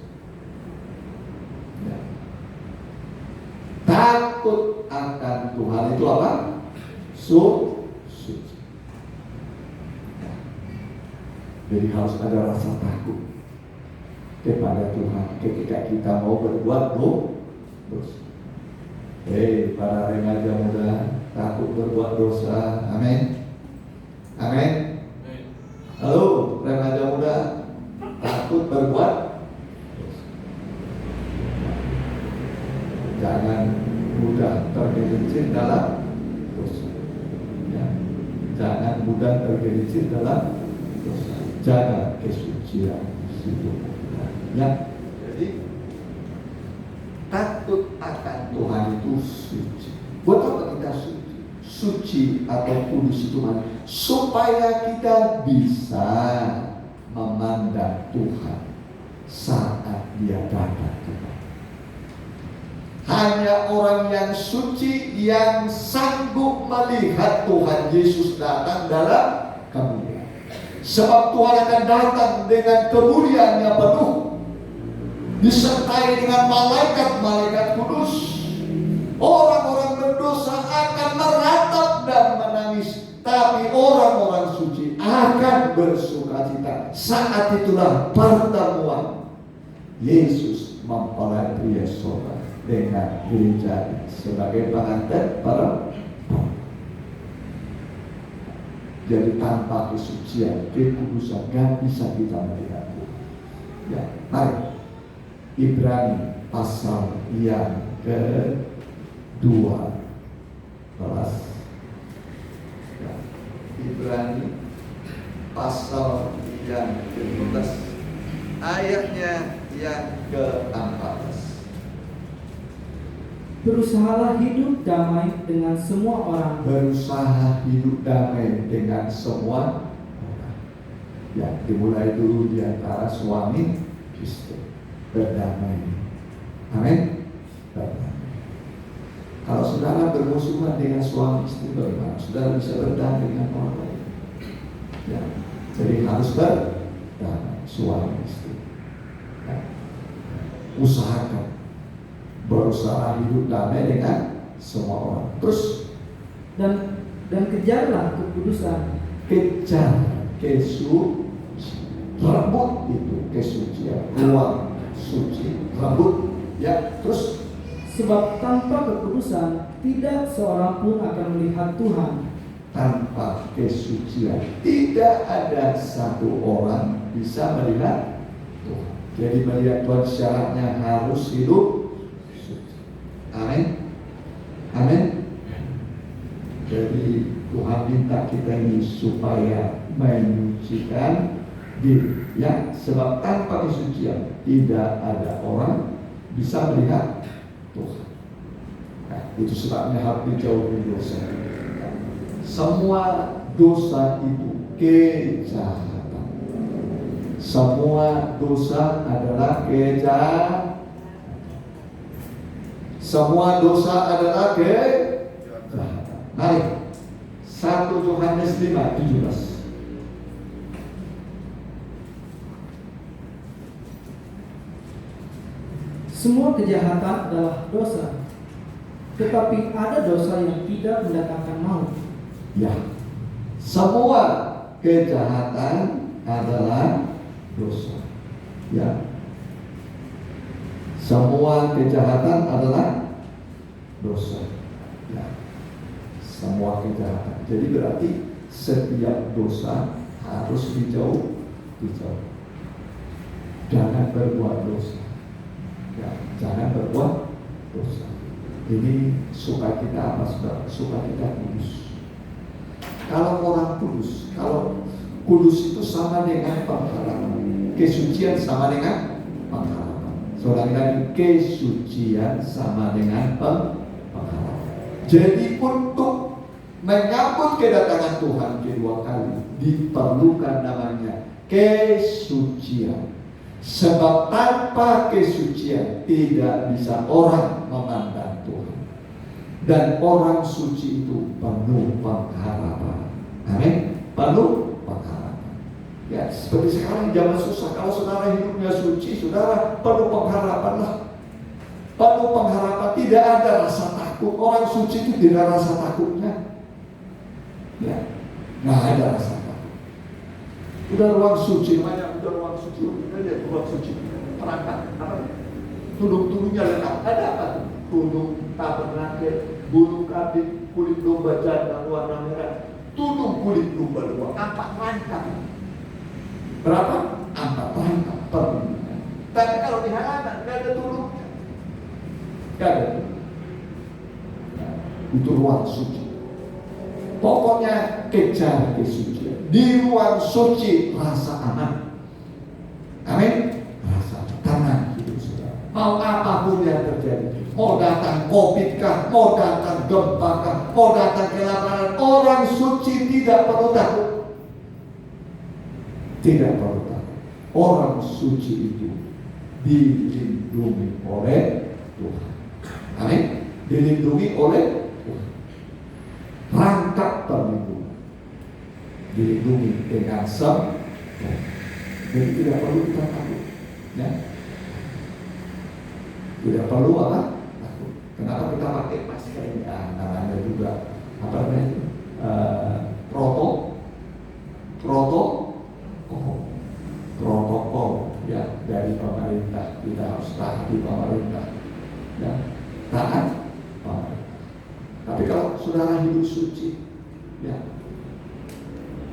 Takut akan Tuhan itu apa? Suci. Jadi harus ada rasa takut kepada Tuhan ketika kita mau berbuat dosa. Para remaja muda, takut berbuat dosa. Amin. Amin. Halo, remaja muda, takut berbuat dosa. Jangan mudah tergelincir dalam dosa. Ya. Jangan mudah tergelincir dalam dosa. Jaga kesucian hidup. Ya. Jadi takut akan Tuhan itu suci. Buat apa kita suci? Suci atau kudus itu supaya kita bisa memandang Tuhan saat Dia datang kembali. Hanya orang yang suci yang sanggup melihat Tuhan Yesus datang dalam kemuliaan. Sebab Tuhan akan datang dengan kemuliaan yang penuh, disertai dengan malaikat-malaikat kudus. Orang-orang berdosa akan meratap dan menangis, tapi orang-orang suci akan bersukacita. Saat itulah pertemuan Yesus mempelai pria sorga dengan gereja sebagai pengantin para. Jadi tanpa kesucian, kekudusan gak bisa kita melihat Tuhan. Ya, mari Ibrani pasal yang ke-12. Ya, Ibrani pasal yang ke-15 ayatnya yang ke-14. Berusahalah hidup damai dengan semua orang. Berusaha hidup damai dengan semua orang. Ya, dimulai dulu di antara suami istri. Berdamai. Amin. Berdamai. Kalau saudara bermusuhan dengan suami istri, bagaimana? Saudara bisa berdamai dengan orang lain. Ya, jadi harus berdamai suami istri. Ya. Usahakan berusaha hidup damai dengan semua orang. Terus Dan kejarlah kekudusan. kejar rebut itu kesucian, ruang suci, rebut. Ya, terus Sebab tanpa kekudusan tidak seorang pun akan melihat Tuhan. tanpa kesucian tidak ada satu orang bisa melihat Tuhan. Jadi melihat Tuhan syaratnya harus hidup suci. Amin. Amin. Jadi Tuhan minta kita ini supaya menyucikan diri. Ya, sebab tanpa kesucian tidak ada orang bisa melihat Tuhan. Nah, itu sebabnya harus dijauhi dosa. Semua dosa itu kejahatan. Semua dosa adalah kejahatan. Semua dosa adalah kejahatan. Mari 1 Yohanes 5:17. Semua kejahatan adalah dosa, tetapi ada dosa yang tidak mendatangkan maut. Ya, semua kejahatan adalah dosa. Ya, semua kejahatan adalah dosa. Ya, semua kejahatan. Jadi berarti setiap dosa harus dijauh. Jangan berbuat dosa. Ya, jangan berbuat dosa. Ini supaya kita apa? Supaya kita kudus. Kalau orang kudus, kalau kudus itu sama dengan pengharapan. Kesucian sama dengan pengharapan. Saudara lagi, kesucian sama dengan pengharapan. Jadi untuk menyambut kedatangan Tuhan kedua kali diperlukan namanya kesucian. Sebab tanpa kesucian tidak bisa orang memandang Tuhan. Dan orang suci itu penuh pengharapan. Amin. Penuh pengharapan. Ya, seperti sekarang zaman susah. Kalau saudara hidupnya suci, saudara penuh pengharapan lah. Penuh pengharapan, tidak ada rasa takut. Orang suci itu tidak rasa takutnya. Ya, nggak ada rasa takut. Udah ruang suci, banyak udah ruang suci. Udah lihat ruang suci. Perangkat apa? Tudung-tudungnya lengkap. Ada apa tuh? Tudung tabernakel, bulu kambing, kulit domba jantan warna merah, tudung kulit domba 2, 4 rangkap. Berapa? 4 rangkap per minggu. Tapi kalau di halaman nggak ada tudungnya, nggak ada. Itu ruang suci. Pokoknya kejar kesucian. Di ruang suci rasa aman. Amin. Rasa tenang hidup saudara. Mau apapun yang terjadi. Mau datang COVID kah, mau datang gempa kah, mau datang kelaparan, orang suci tidak perlu takut. Tidak perlu takut. Orang suci itu dilindungi oleh Tuhan. Amin. Dilindungi oleh Tuhan. Rangkap perlindungan. Dilindungi dengan sempurna. Jadi tidak perlu kita takut. Ya. Tidak perlu apa? Kenapa kita pakai masker ini? Namanya juga apa namanya? Protokol ya dari pemerintah. Kita harus taati pemerintah. Ya, taat pemerintah. Tapi kalau saudara hidup suci, ya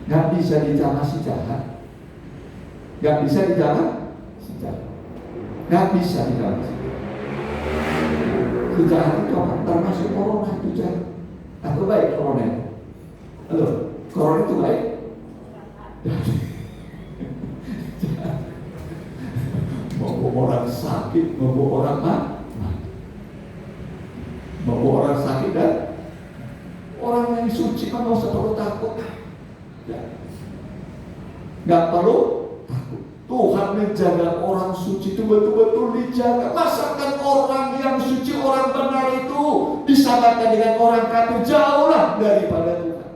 nggak bisa dijamah si jahat, nggak bisa dijamah si jahat, nggak bisa dijamah si jahat. Kejahatan itu apa? Termasuk corona itu jahat. Atau baik corona? Halo? Corona itu baik. Membawa orang sakit, membawa orang mati. Membawa orang sakit dan orang yang suci kan nggak usah perlu takut. Ya. Nggak perlu takut. Tuhan menjaga orang suci itu betul-betul dijaga. Masakan orang yang suci, orang benar itu disamakan dengan orang kafir, jauhlah daripada Tuhan.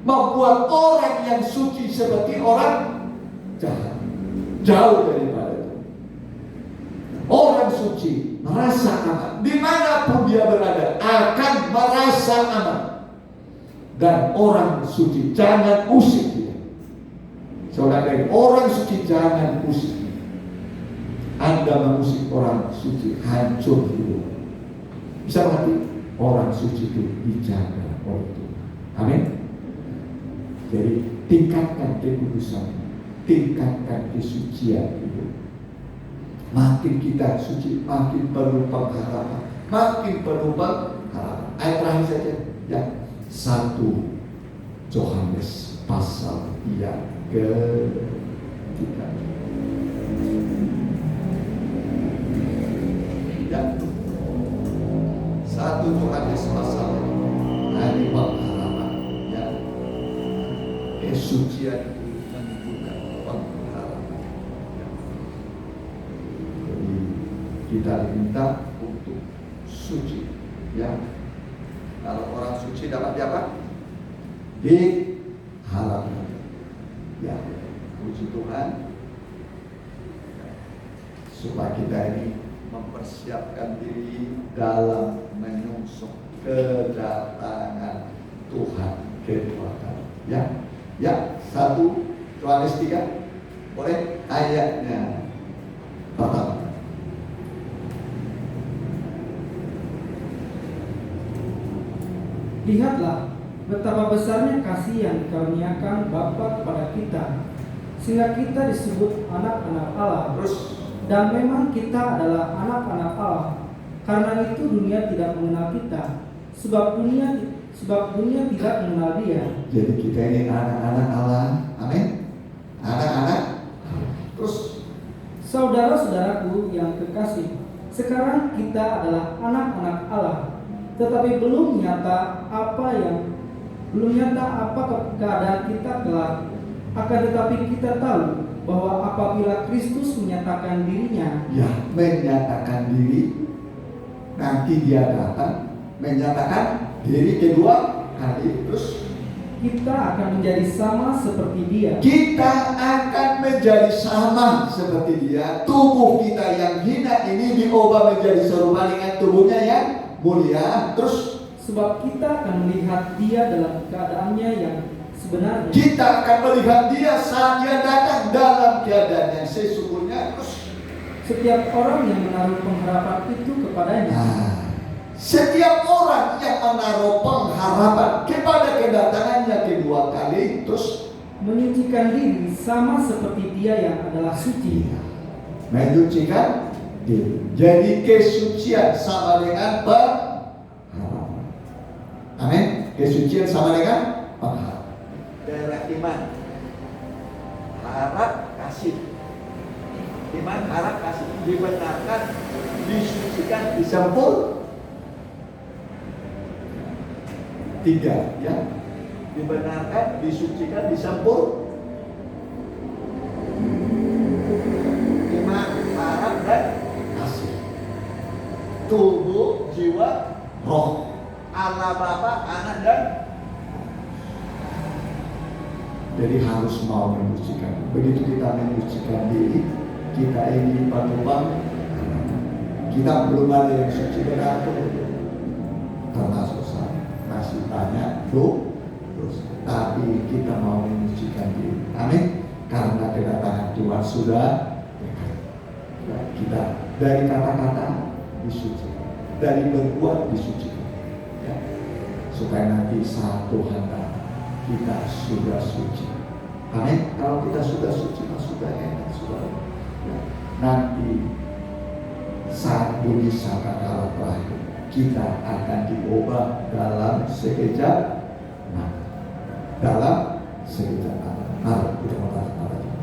Membuat orang yang suci seperti orang jahat, jauh daripada Tuhan. Orang suci merasa aman, dimanapun dia berada akan merasa aman. Dan orang suci jangan usik dia. Saudara, orang suci jangan usik. Anda mengusik orang suci, hancur hidup. Bisa mengerti? Orang suci itu dijaga oleh Tuhan. Amin. Jadi tingkatkan kekudusan, tingkatkan kesucian hidup. Makin kita suci, makin perlu pengharapan, makin perlu pengharapan. Ayat terakhir saja, ya. 1 Yohanes pasal yang ke-3. Ya. 1 Yohanes pasal hari pengharapan, ya. Kesucian itu menunjukkan pengharapan. Ya. Jadi kita diminta untuk suci, ya. Kalau orang suci dapat apa? Diharapkan. Ya, puji Tuhan. Supaya kita ini mempersiapkan diri dalam menyongsong kedatangan Tuhan kedua kali. Ya, ya. 1 Yohanes 3. Boleh ayatnya pertama. Lihatlah betapa besarnya kasih yang dikaruniakan Bapa kepada kita, sehingga kita disebut anak-anak Allah. Terus, Dan memang kita adalah anak-anak Allah. Karena itu dunia tidak mengenal kita, sebab dunia tidak mengenal Dia. jadi kita ini anak-anak Allah. Amin. Anak-anak. Terus, Saudara-saudaraku yang kekasih, sekarang kita adalah anak-anak Allah, tetapi belum nyata apa keadaan kita kelak. Akan tetapi kita tahu bahwa apabila Kristus menyatakan dirinya, ya, menyatakan diri, nanti dia datang menyatakan diri kedua kali. Terus, kita akan menjadi sama seperti Dia. kita akan menjadi sama seperti dia. Tubuh kita yang hina ini diubah menjadi serupa dengan tubuhnya yang mulia. Terus, Sebab kita akan melihat Dia dalam keadaannya yang sebenarnya. kita akan melihat dia saat dia datang dalam keadaan yang sesungguhnya. Terus, Setiap orang yang menaruh pengharapan itu kepadanya, setiap orang yang menaruh pengharapan kepada kedatangannya kedua kali, terus menyucikan diri sama seperti Dia yang adalah suci. menyucikan diri. Jadi kesucian sama dengan pengharapan. Amin. Kesucian sama dengan pengharapan. Daerah iman, harap kasih. Iman, harap kasih, dibenarkan, disucikan, disempur. 3, ya. Dibenarkan, disucikan, disempur. Iman, harap, dan kasih. Tubuh, jiwa, roh. Allah Bapa, Anak, dan jadi harus mau menyucikan. Begitu kita menyucikan diri, kita ini berubah. Kita belum ada yang suci benar, termasuk saya masih banyak dosa. Tapi kita mau menyucikan diri. Amin. Karena kedatangan Tuhan sudah dekat. Kita dari kata-kata disucikan, dari berbuat disucikan. Ya. Supaya nanti saat Tuhan datang, kita sudah suci. Amin. Kalau kita sudah suci, sudah enak, sudah. Ya. Nanti saat bunyi sangkakala terakhir, kita akan diubah dalam sekejap mata. dalam sekitar Allah. Mari kita mengatasi pada Tuhan.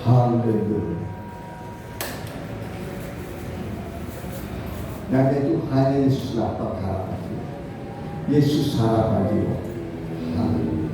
Haleluya. Dan itu hanya Yesuslah pengharapan kita. Yesus harapan jiwa. Haleluya.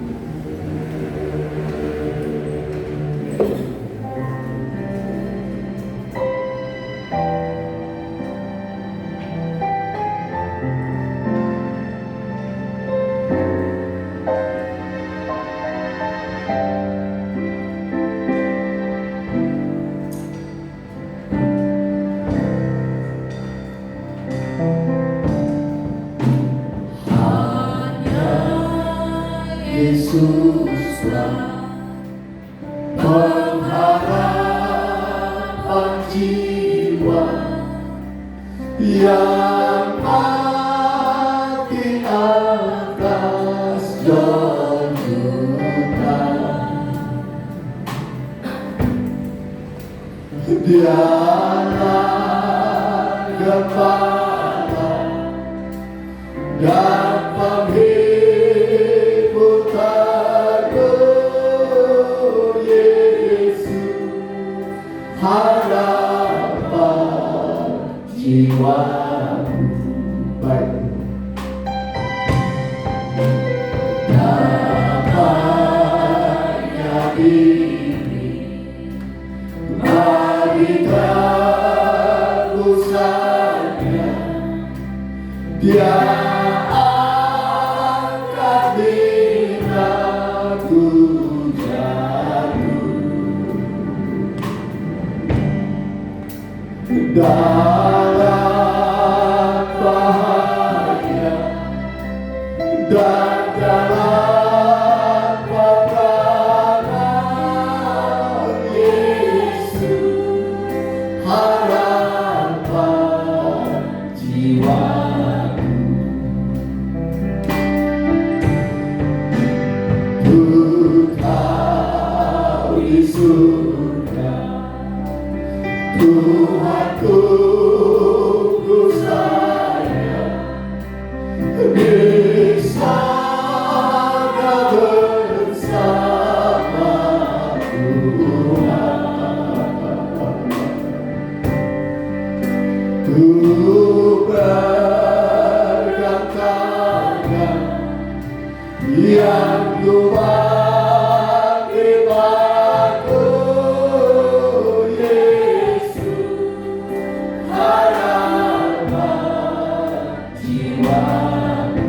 Yesuslah pengharapan jiwa yang mati atas junjungan. Dialah gembala dan penghibur terbaik, Yesus harapan jiwaku. Baik. Namanya ini bagi tebusannya, Dia angkat binaku jatuh dalam bahaya dan dalam peperangan, Yesus harapan jiwaku. Engkau di surga, Tuhanku ku sayang, di sana bersama Tuhan. Ku pegang tangan yang Tuhan berikanku, Yesus harapan jiwaku.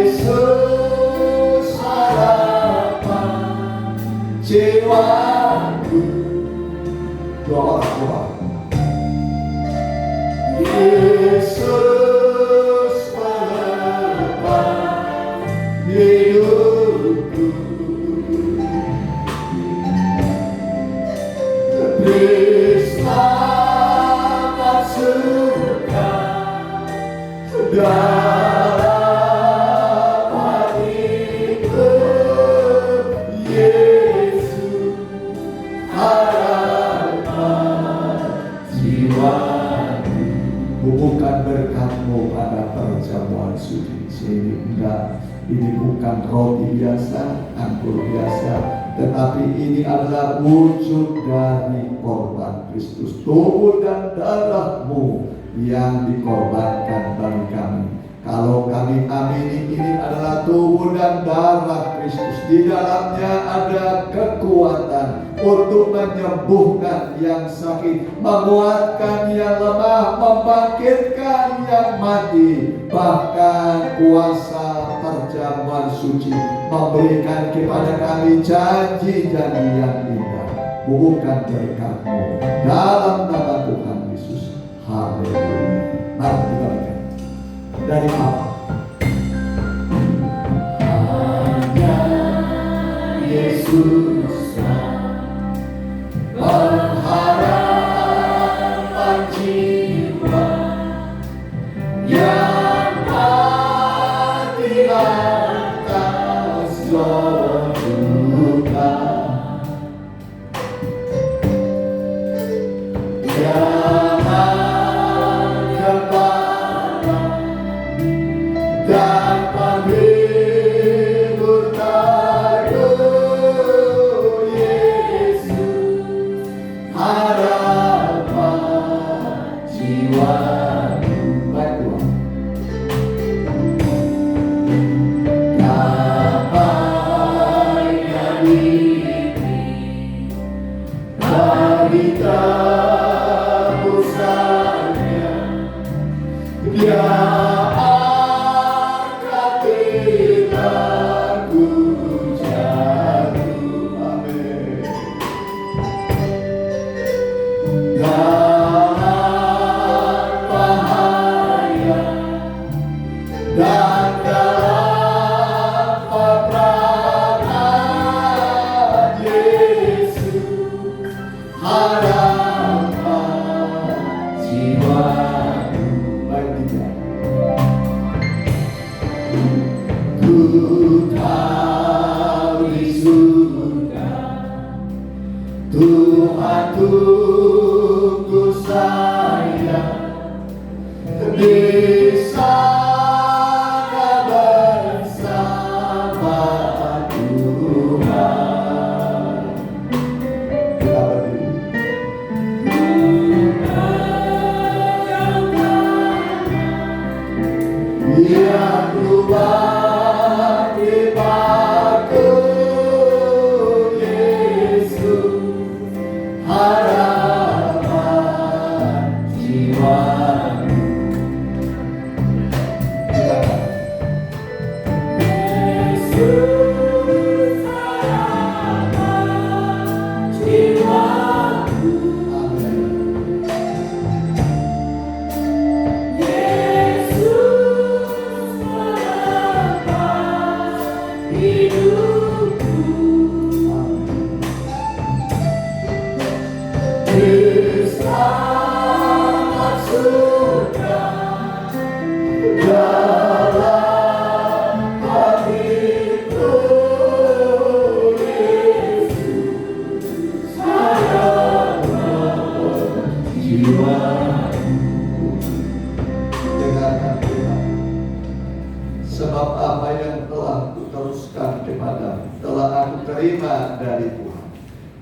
Yesus harapan jiwaku. Doa. Yesus harapan hidupku. Bersama surga dalam hatiku, Yesus harapan jiwaku. Bukan berkat-Mu pada perjamuan suci, sehingga ini bukan roti biasa, anggur biasa, tetapi ini adalah wujud dari korban Kristus, tubuh dan darah-Mu yang dikorbankan bagi kami. Kalau kami amini ini adalah tubuh dan darah Kristus, di dalamnya ada kekuatan untuk menyembuhkan yang sakit, menguatkan yang lemah, membangkitkan yang mati. Bahkan kuasa perjamuan suci memberikan kepada kami janji-janji yang indah. bukan berkat-Mu dalam nama Tuhan Yesus. Haleluya. Mari kita berikan dari apa? Hanya Yesus pengharapan jiwa yang mati atas duka. Jangan kepala dan penghibur taruh Yesus, harapan jiwa. Baik Tuhan. Damainya diri bagi tebusanya, Dia akan tidak ku jatuh. Amin. Dalam bahaya dan dalam peperangan, Yesus harapan jiwaku. Baik kita. Ku tahu di surga Tuhan tunggu saya, di sana bersama Tuhan. Kita berdiri. Yang keluar di batu Yesus, harapan jiwaku. Yesus, harapan jiwaku. Yesus, harapan hidupku. Selamat surga dalam hatiku, Yesus harapan jiwaku. Dengarkan Tuhan, sebab apa yang telah kuteruskan kepadamu telah aku terima dari Tuhan,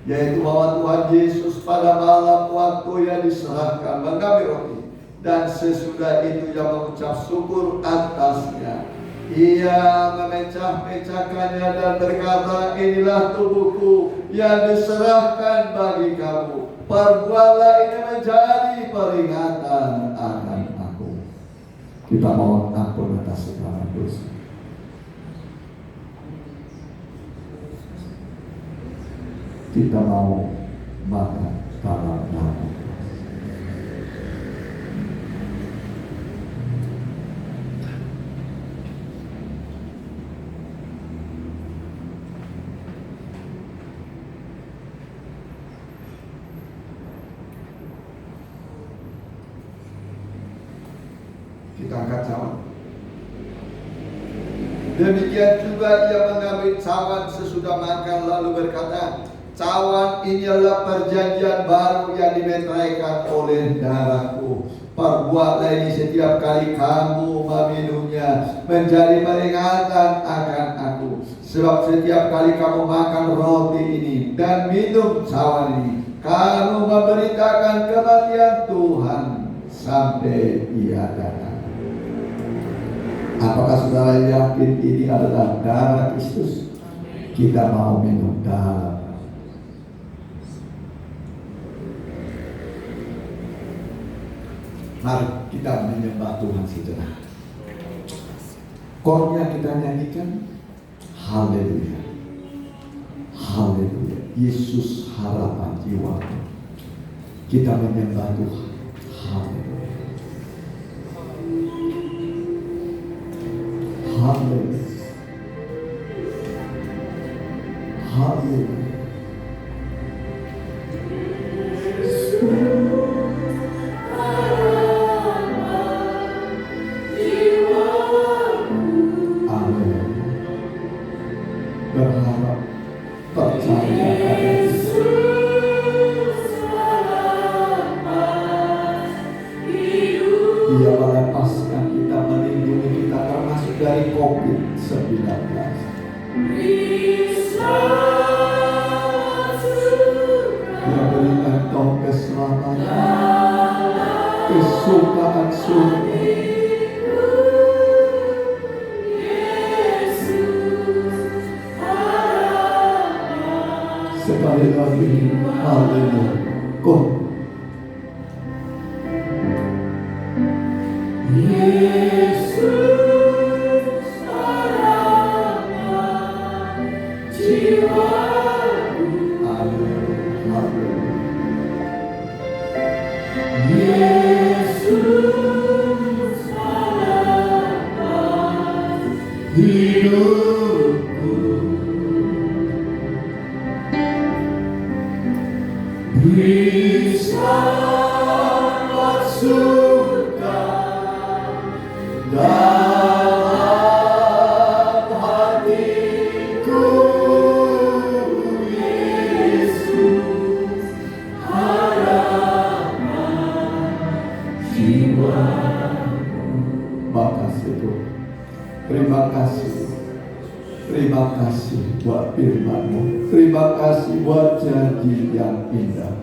yaitu bahwa Tuhan Yesus pada malam waktu yang diserahkan mengambil roti, dan sesudah itu ia mengucap syukur atasnya. Ia memecah-mecahkannya dan berkata, inilah tubuhku yang diserahkan bagi kamu. Perbuatlah ini menjadi peringatan akan aku. Kita mohon ampun atas segala dosa. Kita mau makan dalam nama. Kita angkat cawan. Demikian juga ia mengambil cawan sesudah makan lalu berkata, cawan ini adalah perjanjian baru yang dimeteraikan oleh darahku. Perbuatlah ini setiap kali kamu meminumnya menjadi peringatan akan aku. Sebab setiap kali kamu makan roti ini dan minum cawan ini, kamu memberitakan kematian Tuhan sampai Ia datang. Apakah saudara yakin ini adalah darah Kristus? Kita mau minum darah. Mari kita menyembah Tuhan sejenak. Chordnya kita nyanyikan. Haleluya. Haleluya. Yesus harapan jiwa. Kita menyembah Tuhan. Haleluya. Haleluya. Haleluya. Amin. Berharap, percaya pada Dia melepaskan kita, melindungi kita termasuk dari COVID-19. Dia berikan kau keselamatan, kesukaan surga. Sekali lagi, haleluya. Kau terima kasih buat firman-Mu. Terima kasih buat janji yang indah.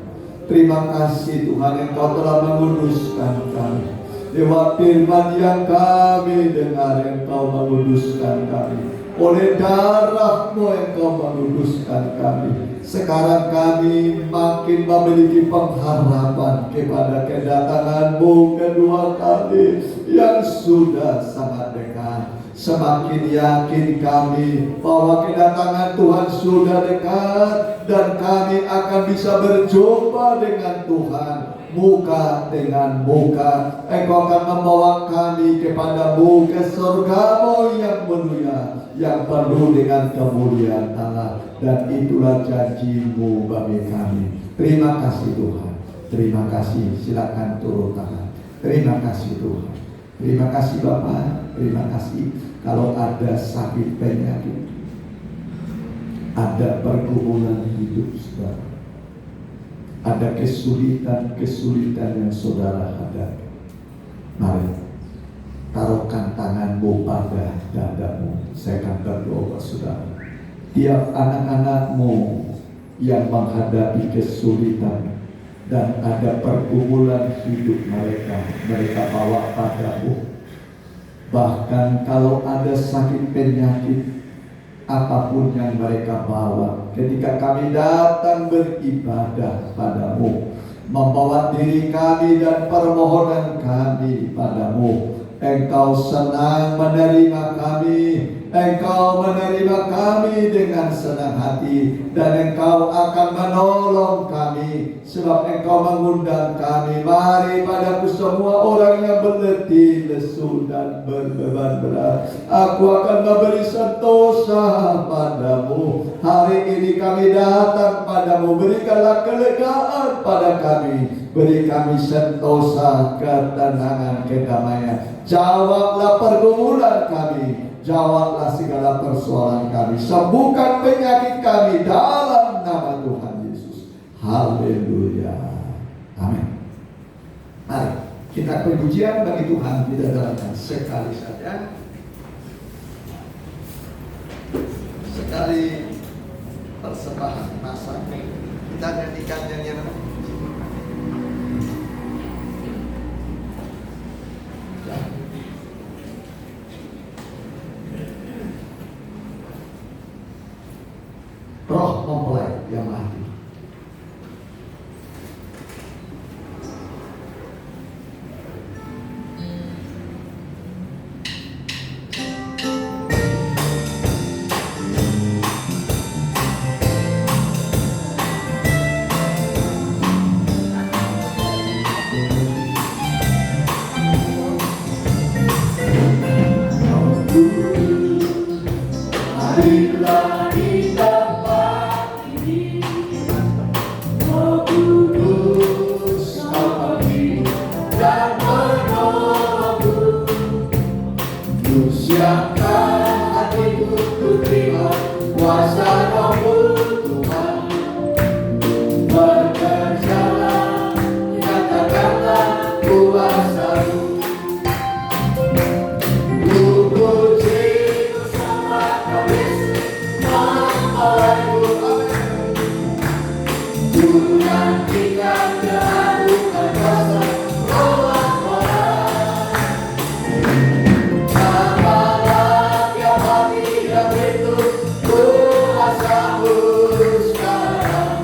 Terima kasih Tuhan, Engkau telah menguduskan kami. Lewat firman yang kami dengar, Engkau menguduskan kami. Oleh darah-Mu Engkau menguduskan kami. Sekarang kami makin memiliki pengharapan kepada kedatangan-Mu kedua kali yang sudah sangat dekat. Semakin yakin kami bahwa kedatangan Tuhan sudah dekat dan kami akan bisa berjumpa dengan Tuhan muka dengan muka. Engkau akan membawa kami kepada-Mu, ke surga-Mu yang mulia, yang penuh dengan kemuliaan Allah. Dan itulah janji-Mu bagi kami. Terima kasih Tuhan. Terima kasih. Silakan turun tangan. Terima kasih Tuhan. Terima kasih Bapak. Terima kasih. Kalau ada sakit penyakit, ada pergumulan hidup saudara, ada kesulitan yang saudara hadapi, mari taruhkan tanganmu pada dadamu. Saya akan berdoa buat saudara. Tiap anak-anakmu yang menghadapi kesulitan dan ada pergumulan hidup mereka bawa padamu. Bahkan kalau ada sakit penyakit apapun yang mereka bawa, ketika kami datang beribadah padamu, membawa diri kami dan permohonan kami padamu, Engkau senang menerima kami. Engkau menerima kami dengan senang hati, dan Engkau akan menolong kami, sebab Engkau mengundang kami. Mari padaku semua orang yang berletih, lesu dan berbeban berat, aku akan memberi sentosa padamu. Hari ini kami datang padamu, berikanlah kelegaan pada kami, beri kami sentosa, ketenangan, kedamaian. Jawablah pergumulan kami, jawablah segala persoalan kami, sembuhkan penyakit kami dalam nama Tuhan Yesus. Haleluya. Amin. Mari kita pujian bagi Tuhan kita dalamkan sekali saja. Sekali persembahan masa kita nyanyikan nyanyian. Roh mempelai yang mati. Marilah di tempat ini, Roh Kudus kau pergi dan menolongku. Ku siapkan hatiku, ku terima kuasa Roh-Mu Tuhan. Bekerjalah, nyatakanlah kuasa-Mu. Ku puji, ku sembah Kau Yesus, membawaku. Ku nantikan keagungan kuasa Roh-Allah. Samalah tiap hari yang itu kuasa-Mu sekarang.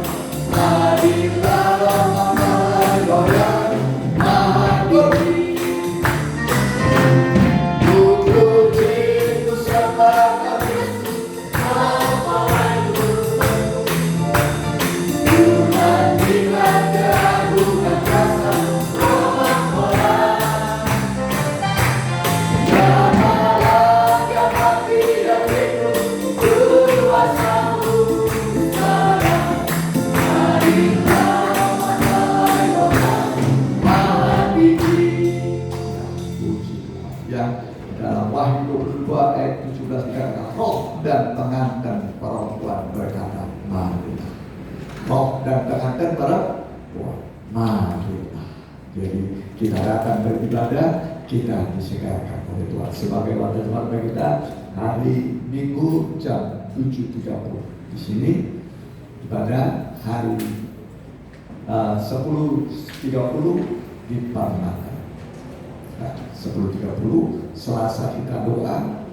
Marilah Roh memulai goyang Maha Tinggi. Ku puji, ku sembah Kau Yesus, membawaku. Ku nantikan keagungan kuasa Roh-Allah. Samalah tiap hari yang itu kuasa-Mu sekarang. Marilah memulai goyang Maha Tinggi. Puji Tuhan. Yang dalam Wahyu 22 ayat 17 dikatakan, roh dan pengantin perempuan berkata, marilah. Roh dan pengantin perempuan, marilah. Jadi kita datang beribadah, kita disegarkan oleh Tuhan. Sebagai warga Tuhan bagi kita, hari Minggu jam 7.30 di sini ibadah, hari 10.30 di Parmata. Nah, 10.30 Selasa kita doa,